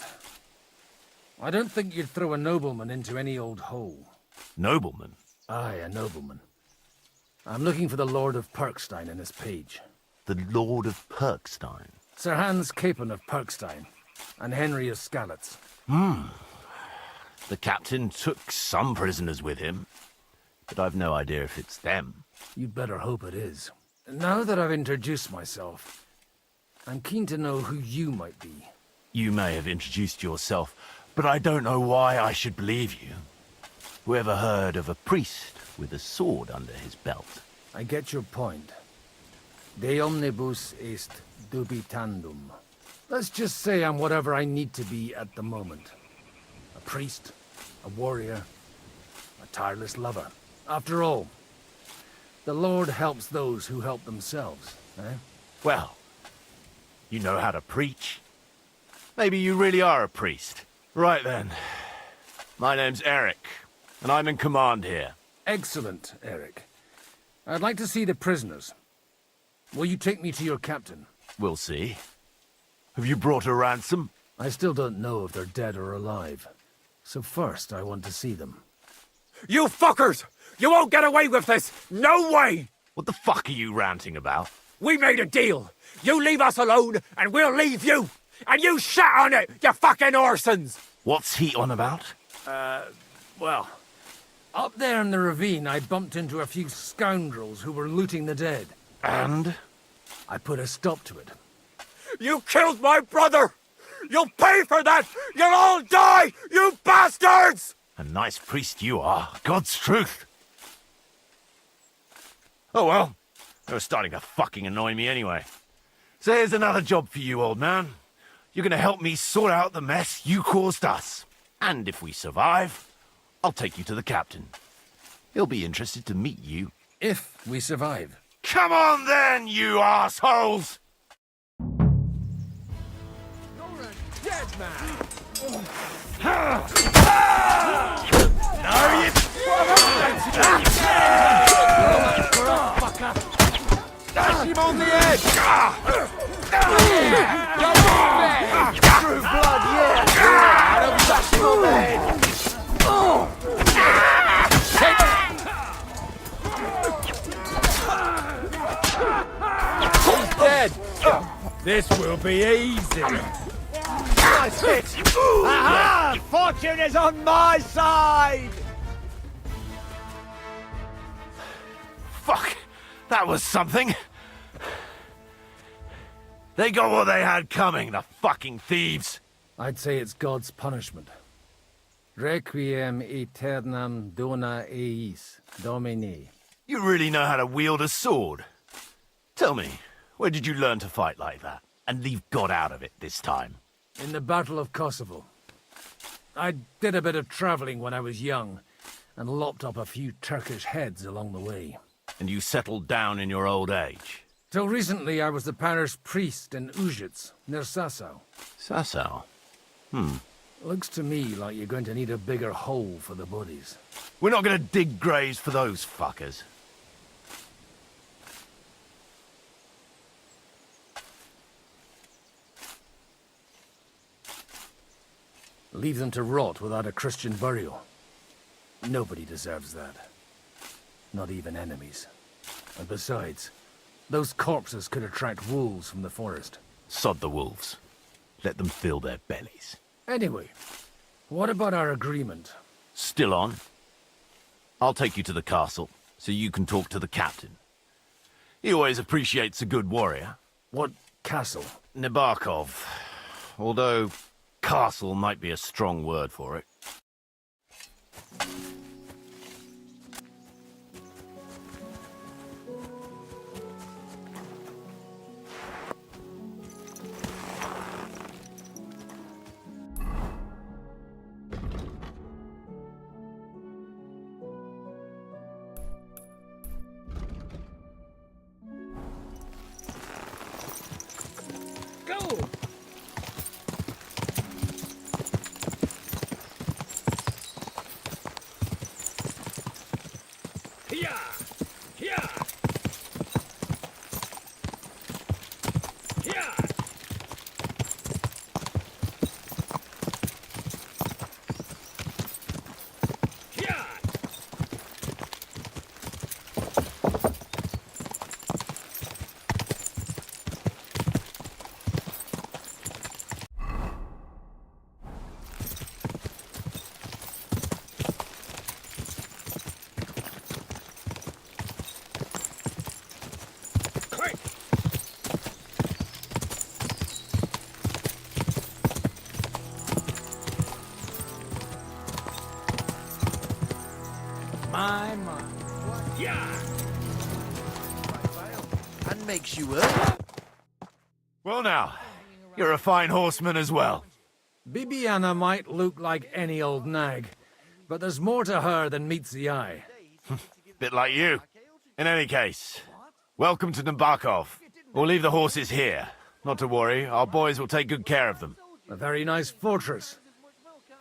I don't think you'd throw a nobleman into any old hole. nobleman. Aye, a nobleman. I'm looking for the Lord of Perkstein and his page. The Lord of Perkstein? Sir Hans Capon of Perkstein, and Henry of Skalitz. The captain took some prisoners with him, but I've no idea if it's them. You'd better hope it is. Now that I've introduced myself, I'm keen to know who you might be. You may have introduced yourself, but I don't know why I should believe you. Whoever heard of a priest with a sword under his belt? I get your point. De omnibus est dubitandum. Let's just say I'm whatever I need to be at the moment. A priest, a warrior, a tireless lover. After all, the Lord helps those who help themselves, eh? Well, you know how to preach. Maybe you really are a priest. Right then. My name's Eric, and I'm in command here. Excellent, Eric. I'd like to see the prisoners. Will you take me to your captain? We'll see. Have you brought a ransom? I still don't know if they're dead or alive. So first, I want to see them. You fuckers! You won't get away with this! No way! What the fuck are you ranting about? We made a deal. You leave us alone, and we'll leave you! And you shat on it, you fucking orsons! What's he on about? Well, up there in the ravine, I bumped into a few scoundrels who were looting the dead. And? I put a stop to it. You killed my brother! You'll pay for that! You'll all die, you bastards! A nice priest you are. God's truth. Oh well, they were starting to fucking annoy me anyway. So here's another job for you, old man. You're gonna help me sort out the mess you caused us. And if we survive, I'll take you to the captain. He'll be interested to meet you. If we survive. Come on then, you assholes! Dead man! No, you... Dash him on the head! True blood, yeah! And I'll dash him on the head! He's dead! This will be easy! Nice hit! Aha! Fortune is on my side! Fuck! That was something! They got what they had coming, the fucking thieves! I'd say it's God's punishment. Requiem aeternam dona eis, Domini. You really know how to wield a sword. Tell me, where did you learn to fight like that? And leave God out of it this time? In the Battle of Kosovo. I did a bit of traveling when I was young, and lopped up a few Turkish heads along the way. And you settled down in your old age? Till recently, I was the parish priest in Ujits, near Sasau. Sasau? Looks to me like you're going to need a bigger hole for the bodies. We're not going to dig graves for those fuckers. Leave them to rot without a Christian burial. Nobody deserves that. Not even enemies. And besides, those corpses could attract wolves from the forest. Sod the wolves. Let them fill their bellies. Anyway, what about our agreement? Still on? I'll take you to the castle, so you can talk to the captain. He always appreciates a good warrior. What castle? Nebarkov. Although, castle might be a strong word for it. My. Yeah! And makes you earn. Well now, you're a fine horseman as well. Bibiana might look like any old nag, but there's more to her than meets the eye. Bit like you. In any case, welcome to Nabokov. We'll leave the horses here. Not to worry, our boys will take good care of them. A very nice fortress.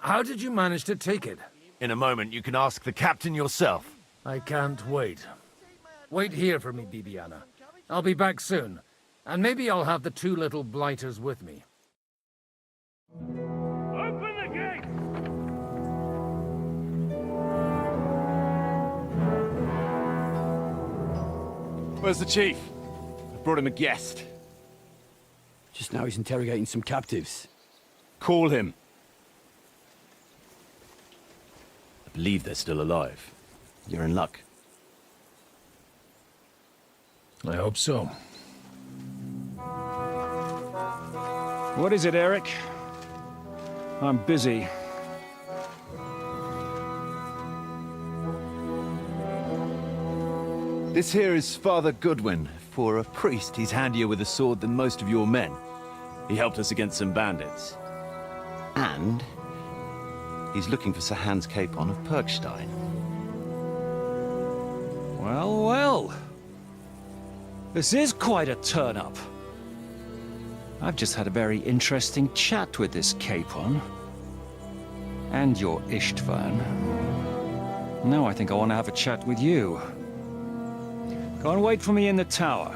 How did you manage to take it? In a moment, you can ask the captain yourself. I can't wait. Wait here for me, Bibiana. I'll be back soon, and maybe I'll have the two little blighters with me. Open the gate! Where's the chief? I brought him a guest. Just now he's interrogating some captives. Call him. I believe they're still alive. You're in luck. I hope so. What is it, Eric? I'm busy. This here is Father Goodwin. For a priest, he's handier with a sword than most of your men. He helped us against some bandits. And he's looking for Sir Hans Capon of Perkstein. Well, well. This is quite a turn-up. I've just had a very interesting chat with this Capon. And your Ishtvan. Now I think I want to have a chat with you. Go and wait for me in the tower.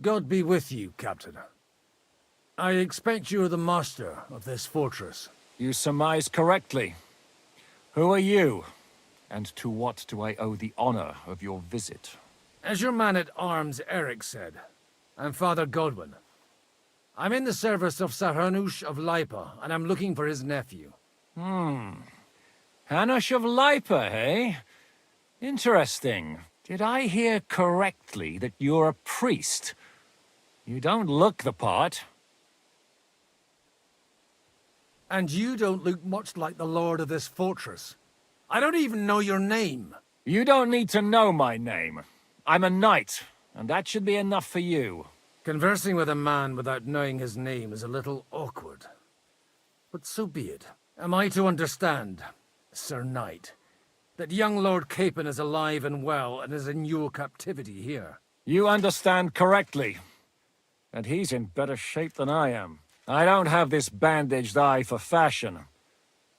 God be with you, Captain. I expect you're the master of this fortress. You surmise correctly. Who are you? And to what do I owe the honor of your visit? As your man-at-arms Eric said, I'm Father Godwin. I'm in the service of Sir Hanush of Lipa, and I'm looking for his nephew. Hanush of Lipa, eh? Interesting. Did I hear correctly that you're a priest? You don't look the part. And you don't look much like the lord of this fortress. I don't even know your name. You don't need to know my name. I'm a knight, and that should be enough for you. Conversing with a man without knowing his name is a little awkward. But so be it. Am I to understand, Sir Knight, that young Lord Capon is alive and well and is in your captivity here? You understand correctly. And he's in better shape than I am. I don't have this bandaged eye for fashion.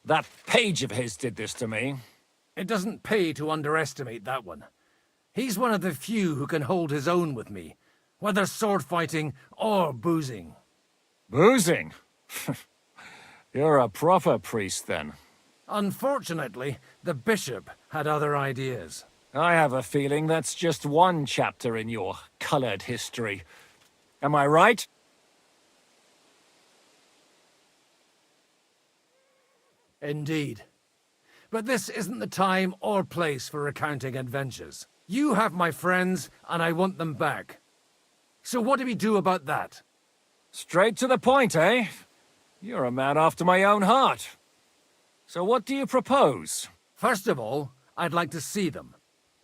That page of his did this to me. It doesn't pay to underestimate that one. He's one of the few who can hold his own with me, whether sword fighting or boozing. Boozing? You're a proper priest, then. Unfortunately, the bishop had other ideas. I have a feeling that's just one chapter in your colored history. Am I right? Indeed. But this isn't the time or place for recounting adventures. You have my friends, and I want them back. So what do we do about that? Straight to the point, eh? You're a man after my own heart. So what do you propose? First of all, I'd like to see them,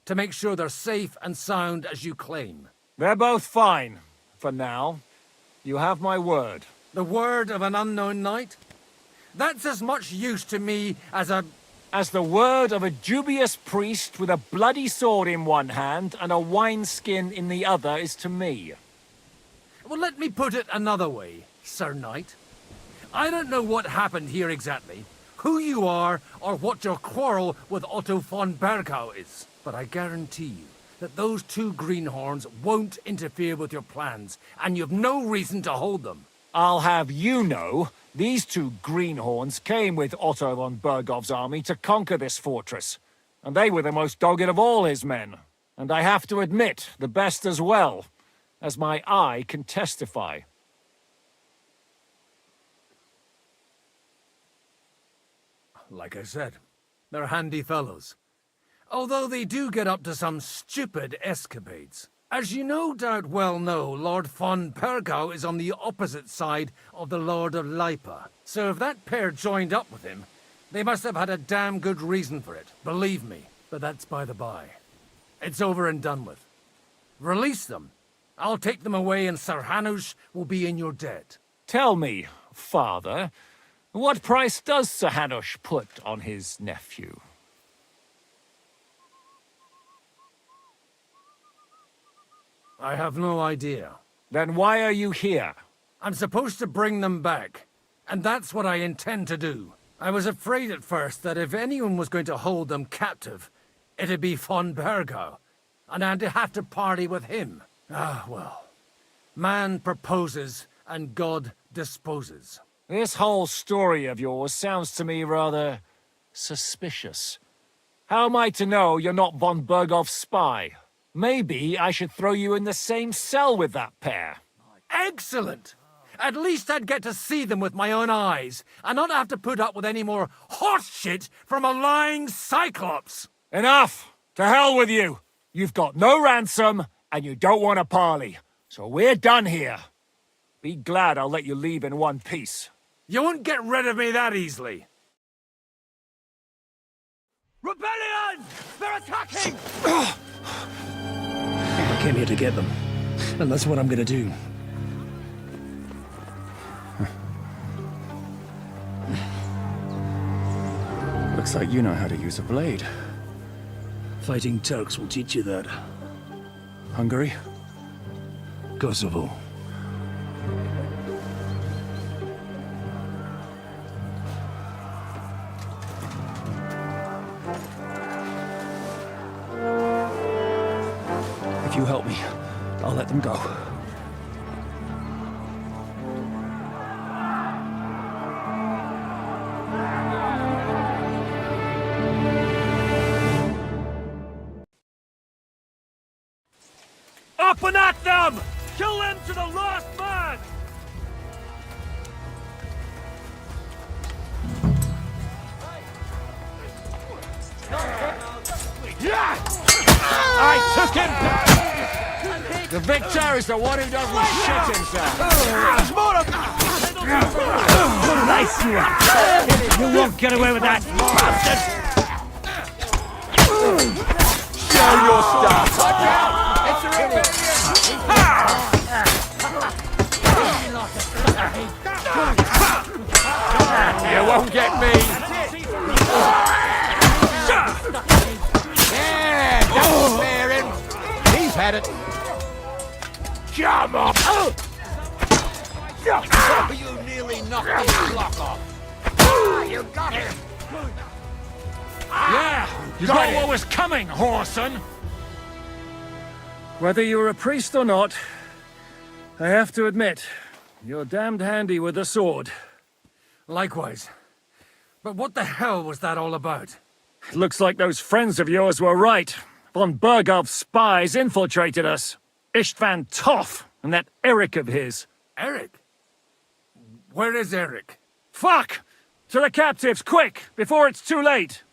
to make sure they're safe and sound as you claim. They're both fine, for now. You have my word. The word of an unknown knight? That's as much use to me as the word of a dubious priest with a bloody sword in one hand and a wineskin in the other is to me. Well, let me put it another way, Sir Knight. I don't know what happened here exactly, who you are, or what your quarrel with Otto von Bergau is. But I guarantee you that those two greenhorns won't interfere with your plans, and you've no reason to hold them. I'll have you know, these two greenhorns came with Otto von Bergov's army to conquer this fortress, and they were the most dogged of all his men. And I have to admit, the best as well, as my eye can testify. Like I said, they're handy fellows. Although they do get up to some stupid escapades. As you no doubt well know, Lord von Pergau is on the opposite side of the Lord of Lipa. So if that pair joined up with him, they must have had a damn good reason for it, believe me. But that's by the by. It's over and done with. Release them. I'll take them away and Sir Hanush will be in your debt. Tell me, father, what price does Sir Hanush put on his nephew? I have no idea. Then why are you here? I'm supposed to bring them back, and that's what I intend to do. I was afraid at first that if anyone was going to hold them captive, it'd be von Pergau, and I'd have to party with him. Ah, well. Man proposes, and God disposes. This whole story of yours sounds to me rather suspicious. How am I to know you're not von Berghoff's spy? Maybe I should throw you in the same cell with that pair. Excellent! At least I'd get to see them with my own eyes, and not have to put up with any more horse shit from a lying cyclops! Enough! To hell with you! You've got no ransom, and you don't want a parley. So we're done here. Be glad I'll let you leave in one piece. You won't get rid of me that easily. Rebellion! They're attacking! I came here to get them, and that's what I'm gonna do. Looks like you know how to use a blade. Fighting Turks will teach you that. Hungary? Kosovo. If you help me, I'll let them go. Up and at them! Kill them to the last man! I took him down! The victor is the one who doesn't shit himself. Nice you are! You won't get away with that, bastard! Show your stuff! Watch out! It's a rebellion! You won't get me! Yeah, don't spare him! He's had it! Come on! You nearly knocked his block off! You got him! Yeah! You got what was coming, whoreson! Whether you're a priest or not, I have to admit, you're damned handy with a sword. Likewise. But what the hell was that all about? It looks like those friends of yours were right. Von Berghoff's spies infiltrated us. Istvan Toth and that Eric of his. Eric? Where is Eric? Fuck! To the captives, quick, before it's too late!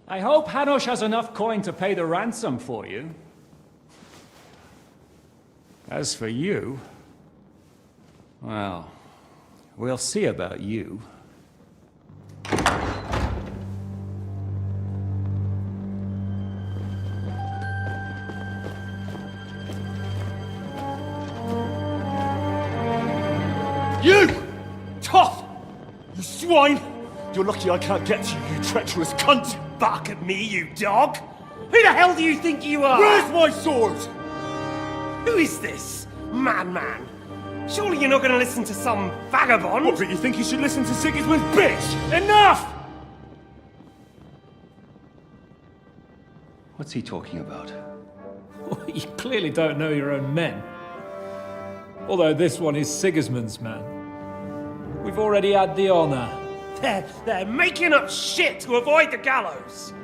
I hope Hanush has enough coin to pay the ransom for you. As for you, well, we'll see about you. You! Toth! You swine! You're lucky I can't get to you, you treacherous cunt! Bark at me, you dog! Who the hell do you think you are? Where's my sword? Who is this? Madman! Surely you're not going to listen to some vagabond? What, but you think you should listen to Sigismund's bitch? Enough! What's he talking about? You clearly don't know your own men. Although this one is Sigismund's man. We've already had the honor. They're making up shit to avoid the gallows!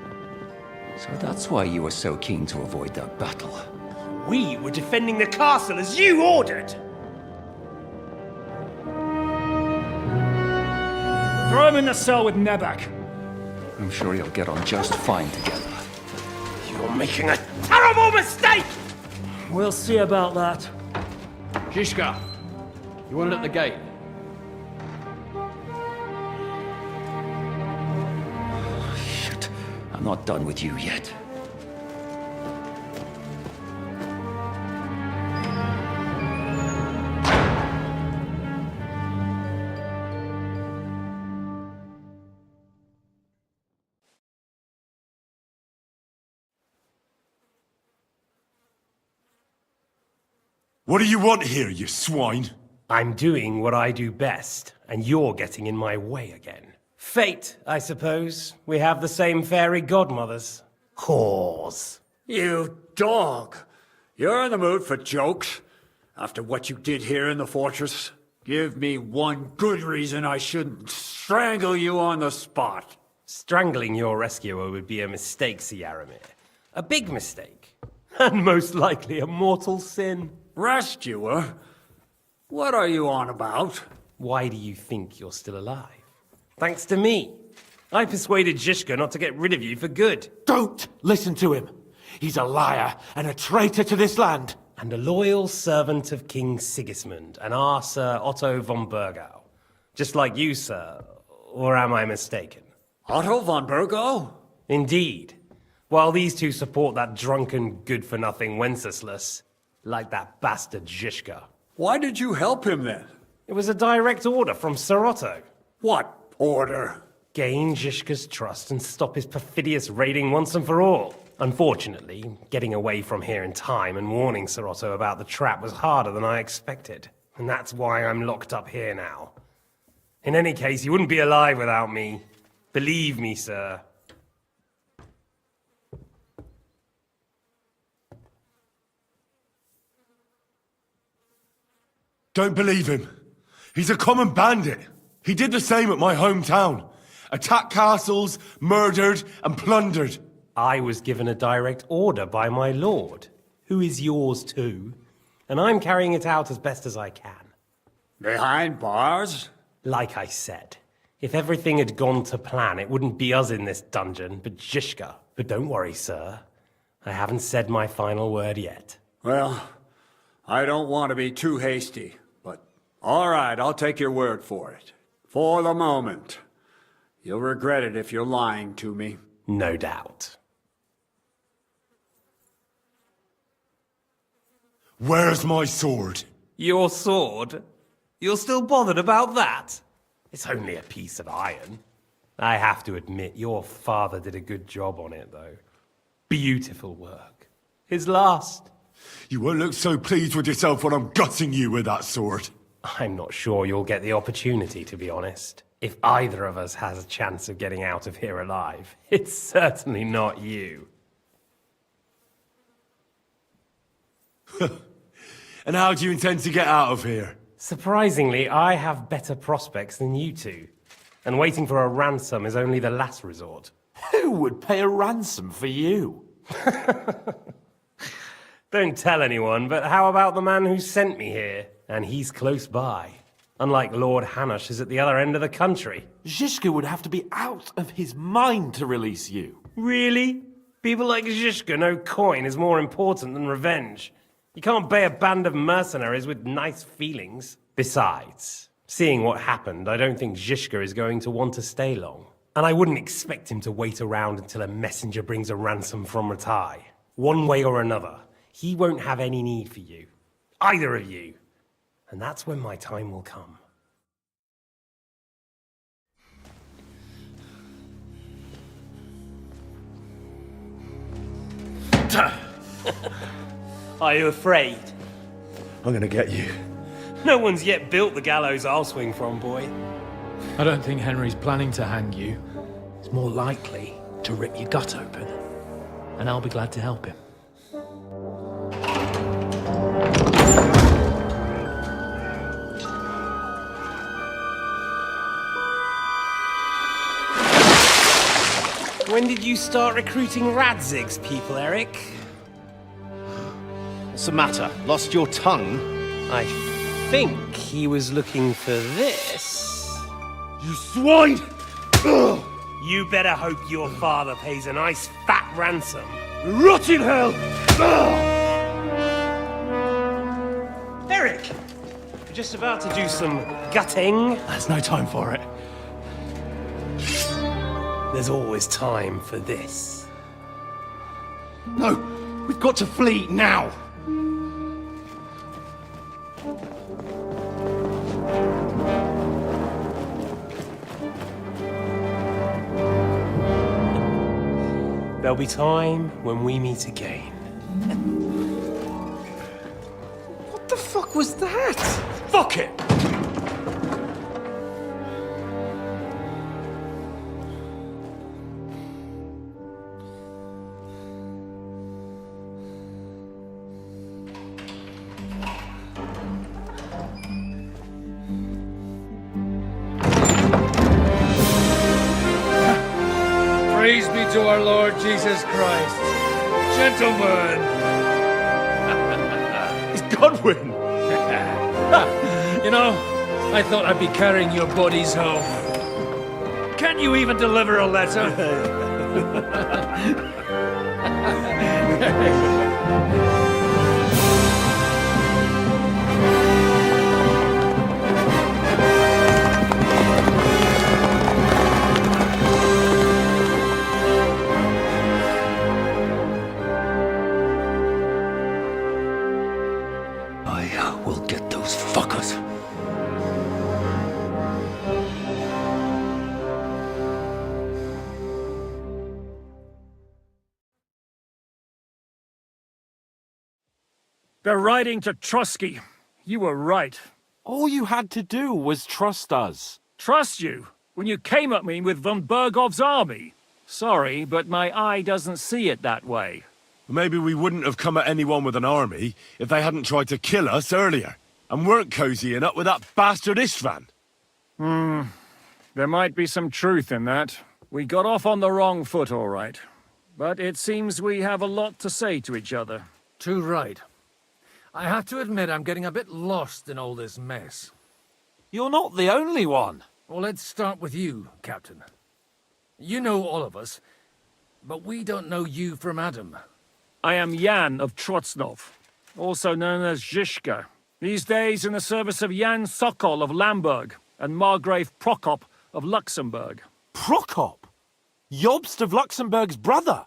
So that's why you were so keen to avoid that battle. We were defending the castle as you ordered! Throw him in the cell with Nebak. I'm sure you'll get on just fine together. You're making a terrible mistake! We'll see about that. Jika, you want it at the gate? Shit, I'm not done with you yet. What do you want here, you swine? I'm doing what I do best, and you're getting in my way again. Fate, I suppose. We have the same fairy godmothers. Whores. You dog! You're in the mood for jokes? After what you did here in the fortress? Give me one good reason I shouldn't strangle you on the spot. Strangling your rescuer would be a mistake, Yaramir. A big mistake. And most likely a mortal sin. Rescuer? What are you on about? Why do you think you're still alive? Thanks to me. I persuaded Jishka not to get rid of you for good. Don't listen to him. He's a liar and a traitor to this land. And a loyal servant of King Sigismund and our Sir Otto von Burgau. Just like you, sir. Or am I mistaken? Otto von Burgau? Indeed. While these two support that drunken, good-for-nothing Wenceslas, like that bastard Jishka. Why did you help him then? It was a direct order from Sir Otto. What order? Gain Jishka's trust and stop his perfidious raiding once and for all. Unfortunately, getting away from here in time and warning Sir Otto about the trap was harder than I expected. And that's why I'm locked up here now. In any case, you wouldn't be alive without me. Believe me, sir. Don't believe him. He's a common bandit. He did the same at my hometown. Attacked castles, murdered, and plundered. I was given a direct order by my lord, who is yours too, and I'm carrying it out as best as I can. Behind bars? Like I said, if everything had gone to plan, it wouldn't be us in this dungeon, but Jishka. But don't worry, sir. I haven't said my final word yet. Well, I don't want to be too hasty, but all right, I'll take your word for it. For the moment. You'll regret it if you're lying to me. No doubt. Where's my sword? Your sword? You're still bothered about that? It's only a piece of iron. I have to admit, your father did a good job on it, though. Beautiful work. His last. You won't look so pleased with yourself when I'm gutting you with that sword. I'm not sure you'll get the opportunity, to be honest. If either of us has a chance of getting out of here alive, it's certainly not you. And how do you intend to get out of here? Surprisingly, I have better prospects than you two. And waiting for a ransom is only the last resort. Who would pay a ransom for you? Don't tell anyone, but how about the man who sent me here? And he's close by. Unlike Lord Hanush is at the other end of the country. Zhishka would have to be out of his mind to release you. Really? People like Zhishka know coin is more important than revenge. You can't pay a band of mercenaries with nice feelings. Besides, seeing what happened, I don't think Zhishka is going to want to stay long. And I wouldn't expect him to wait around until a messenger brings a ransom from Ratai. One way or another, he won't have any need for you. Either of you. And that's when my time will come. Are you afraid? I'm gonna get you. No one's yet built the gallows I'll swing from, boy. I don't think Henry's planning to hang you. He's more likely to rip your gut open. And I'll be glad to help him. When did you start recruiting Radzig's people, Eric? What's the matter? Lost your tongue? I think he was looking for this. You swine! You better hope your father pays a nice fat ransom. Rot in hell! Eric! We're just about to do some gutting. There's no time for it. There's always time for this. No, we've got to flee now. There'll be time when we meet again. What the fuck was that? Fuck it! Praise be to our Lord Jesus Christ. Gentlemen! It's Godwin! You know, I thought I'd be carrying your bodies home. Can't you even deliver a letter? I will get those fuckers. They're riding to Trotsky. You were right. All you had to do was trust us. Trust you? When you came at me with von Bergov's army? Sorry, but my eye doesn't see it that way. Maybe we wouldn't have come at anyone with an army if they hadn't tried to kill us earlier, and weren't cozying up with that bastard Istvan. There might be some truth in that. We got off on the wrong foot, all right. But it seems we have a lot to say to each other. Too right. I have to admit I'm getting a bit lost in all this mess. You're not the only one. Well, let's start with you, Captain. You know all of us, but we don't know you from Adam. I am Jan of Trotsnov, also known as Zizka. These days in the service of Jan Sokol of Lamberg and Margrave Prokop of Luxembourg. Prokop? Jobst of Luxembourg's brother?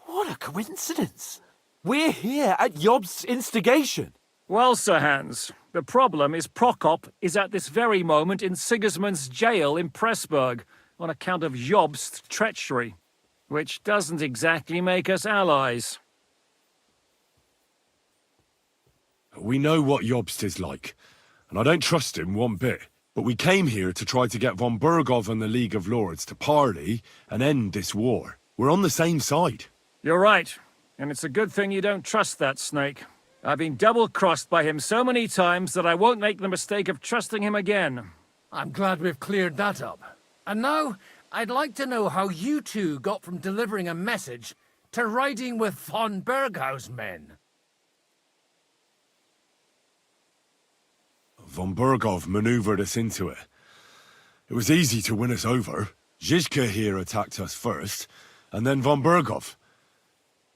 What a coincidence. We're here at Jobst's instigation. Well, Sir Hans, the problem is Prokop is at this very moment in Sigismund's jail in Pressburg on account of Jobst's treachery, which doesn't exactly make us allies. We know what Jobst is like, and I don't trust him one bit. But we came here to try to get von Bergov and the League of Lords to parley and end this war. We're on the same side. You're right, and it's a good thing you don't trust that snake. I've been double-crossed by him so many times that I won't make the mistake of trusting him again. I'm glad we've cleared that up. And now, I'd like to know how you two got from delivering a message to riding with von Berghaus' men. Von Bergov maneuvered us into it. It was easy to win us over. Zizka here attacked us first, and then von Bergov.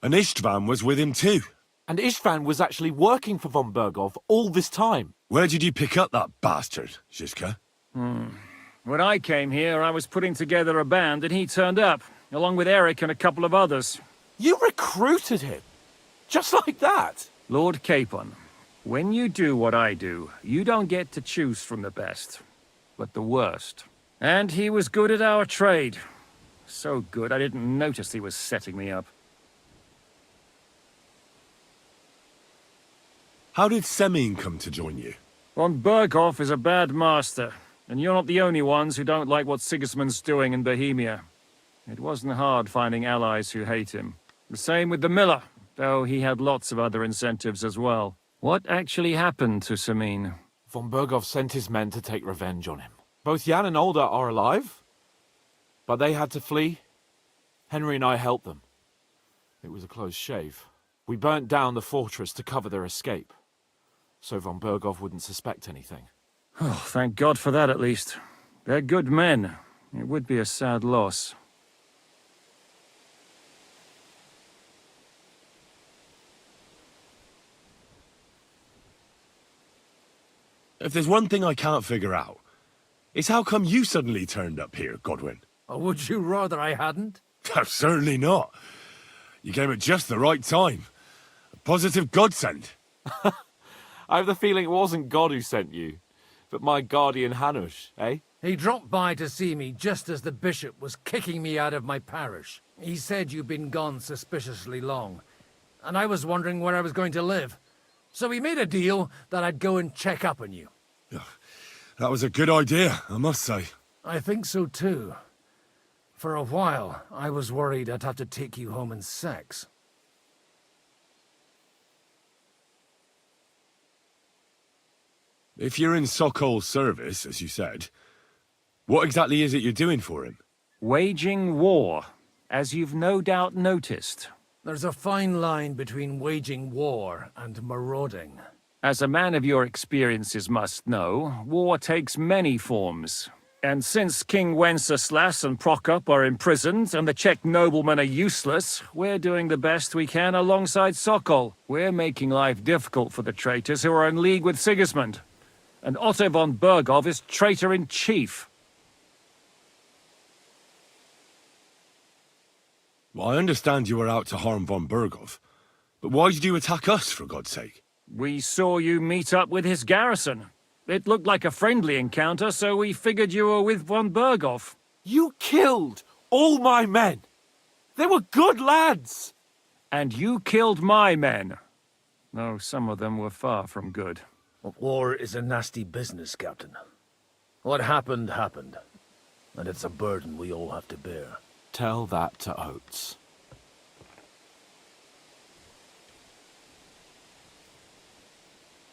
And Istvan was with him too. And Istvan was actually working for von Bergov all this time. Where did you pick up that bastard, Zizka? When I came here, I was putting together a band, and he turned up, along with Eric and a couple of others. You recruited him? Just like that? Lord Capon, when you do what I do, you don't get to choose from the best, but the worst. And he was good at our trade. So good, I didn't notice he was setting me up. How did Semyon come to join you? Von Berghoff is a bad master, and you're not the only ones who don't like what Sigismund's doing in Bohemia. It wasn't hard finding allies who hate him. The same with the miller, though he had lots of other incentives as well. What actually happened to Semyon? Von Bergov sent his men to take revenge on him. Both Jan and Olda are alive, but they had to flee. Henry and I helped them. It was a close shave. We burnt down the fortress to cover their escape, so von Berghoff wouldn't suspect anything. Oh, thank God for that, at least. They're good men. It would be a sad loss. If there's one thing I can't figure out, it's how come you suddenly turned up here, Godwin? Or would you rather I hadn't? Certainly not. You came at just the right time. A positive godsend. I have the feeling it wasn't God who sent you, but my guardian Hanush, eh? He dropped by to see me just as the bishop was kicking me out of my parish. He said you'd been gone suspiciously long, and I was wondering where I was going to live. So we made a deal that I'd go and check up on you. That was a good idea, I must say. I think so too. For a while, I was worried I'd have to take you home in sex. If you're in Sokol's service, as you said, what exactly is it you're doing for him? Waging war, as you've no doubt noticed. There's a fine line between waging war and marauding. As a man of your experiences must know, war takes many forms. And since King Wenceslas and Prokop are imprisoned and the Czech noblemen are useless, we're doing the best we can alongside Sokol. We're making life difficult for the traitors who are in league with Sigismund. And Otto von Berghoff is traitor-in-chief. Well, I understand you were out to harm von Berghoff, but why did you attack us, for God's sake? We saw you meet up with his garrison. It looked like a friendly encounter, so we figured you were with von Berghoff. You killed all my men! They were good lads! And you killed my men. Though some of them were far from good. War is a nasty business, Captain. What happened, happened. And it's a burden we all have to bear. Tell that to Oates.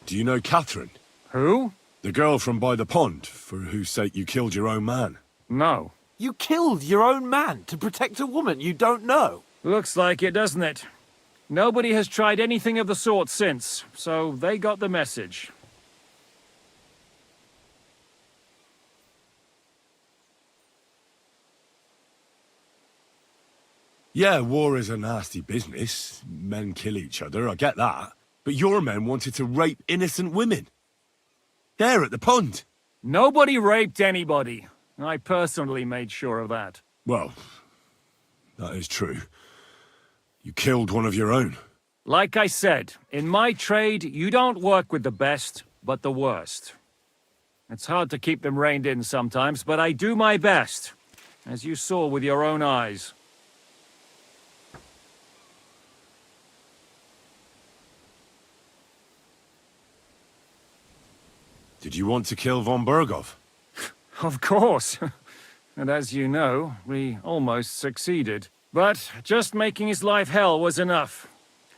Do you know Catherine? Who? The girl from by the pond, for whose sake you killed your own man. No. You killed your own man to protect a woman you don't know? Looks like it, doesn't it? Nobody has tried anything of the sort since, so they got the message. Yeah, war is a nasty business. Men kill each other, I get that. But your men wanted to rape innocent women. There at the pond. Nobody raped anybody. I personally made sure of that. Well, that is true. You killed one of your own. Like I said, in my trade, you don't work with the best, but the worst. It's hard to keep them reined in sometimes, but I do my best, as you saw with your own eyes. Did you want to kill von Berghoff? Of course. And as you know, we almost succeeded. But just making his life hell was enough.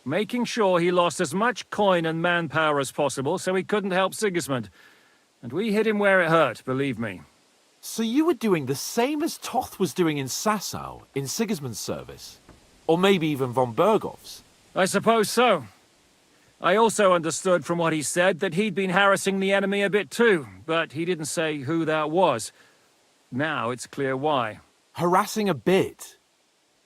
Making sure he lost as much coin and manpower as possible so he couldn't help Sigismund. And we hit him where it hurt, believe me. So you were doing the same as Toth was doing in Sasau, in Sigismund's service? Or maybe even von Berghoff's? I suppose so. I also understood from what he said that he'd been harassing the enemy a bit too, but he didn't say who that was. Now it's clear why. Harassing a bit?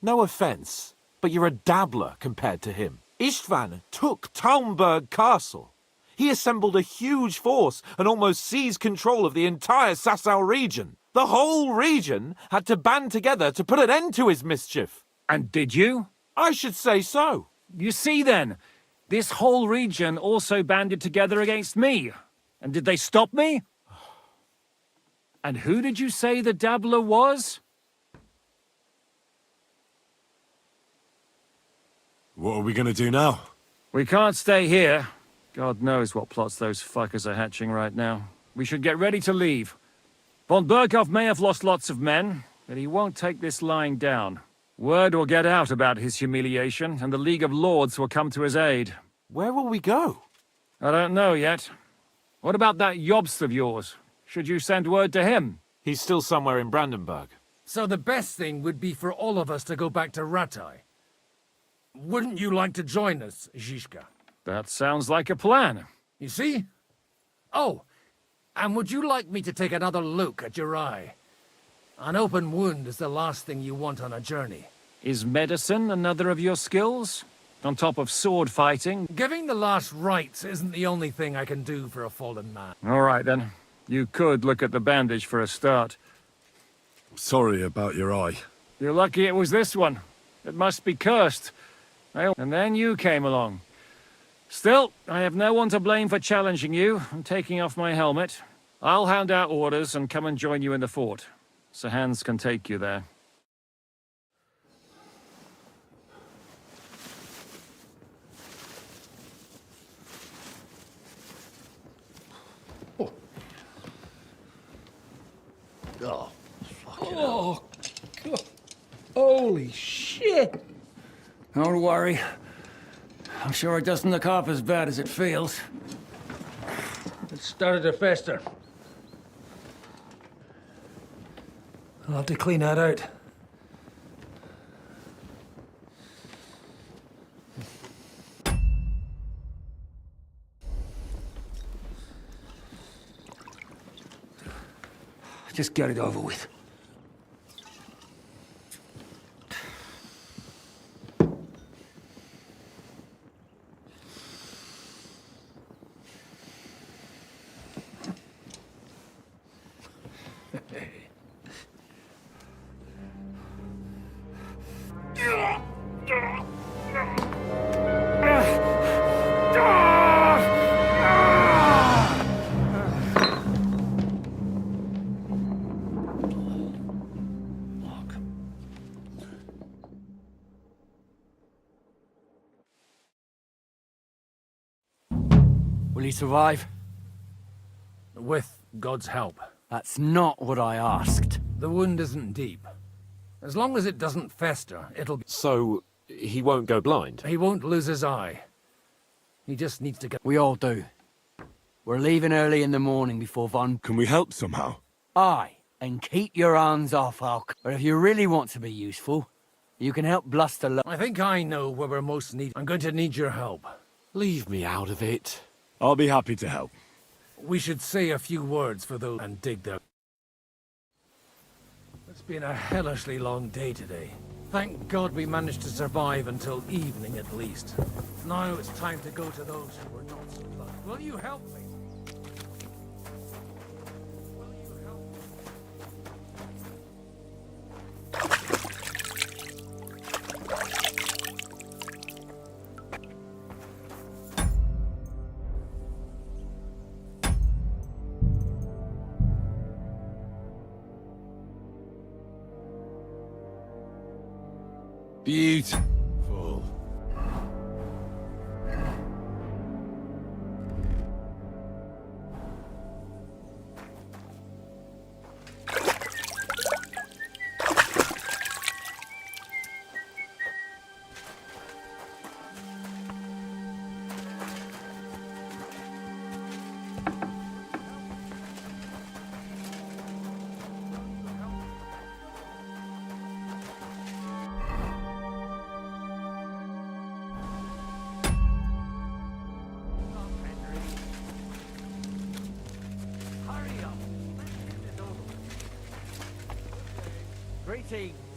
No offence, but you're a dabbler compared to him. Istvan took Taumburg Castle. He assembled a huge force and almost seized control of the entire Sasau region. The whole region had to band together to put an end to his mischief. And did you? I should say so. You see then, this whole region also banded together against me. And did they stop me? And who did you say the dabbler was? What are we gonna do now? We can't stay here. God knows what plots those fuckers are hatching right now. We should get ready to leave. Von Berghoff may have lost lots of men, but he won't take this lying down. Word will get out about his humiliation, and the League of Lords will come to his aid. Where will we go? I don't know yet. What about that Jobst of yours? Should you send word to him? He's still somewhere in Brandenburg. So the best thing would be for all of us to go back to Rattay. Wouldn't you like to join us, Zizka? That sounds like a plan. You see? Oh, and would you like me to take another look at your eye? An open wound is the last thing you want on a journey. Is medicine another of your skills? On top of sword fighting? Giving the last rites isn't the only thing I can do for a fallen man. All right, then. You could look at the bandage for a start. Sorry about your eye. You're lucky it was this one. It must be cursed. And then you came along. Still, I have no one to blame for challenging you and taking off my helmet. I'll hand out orders and come and join you in the fort. Sir Hans can take you there. Oh, fucking hell. God. Holy shit! Don't worry. I'm sure it doesn't look half as bad as it feels. It started to fester. I'll have to clean that out. Just get it over with. Will he survive? With God's help. That's not what I asked. The wound isn't deep. As long as it doesn't fester, it'll be... So, he won't go blind? He won't lose his eye. He just needs to get... We all do. We're leaving early in the morning before Von... Can we help somehow? Aye, and keep your hands off Hulk. But if you really want to be useful, you can help Bluster... I think I know where we're most needed. I'm going to need your help. Leave me out of it. I'll be happy to help. We should say a few words for those and dig their... It's been a hellishly long day today. Thank God we managed to survive until evening at least. Now it's time to go to those who were not so lucky. Will you help me? Beautiful. Greetings.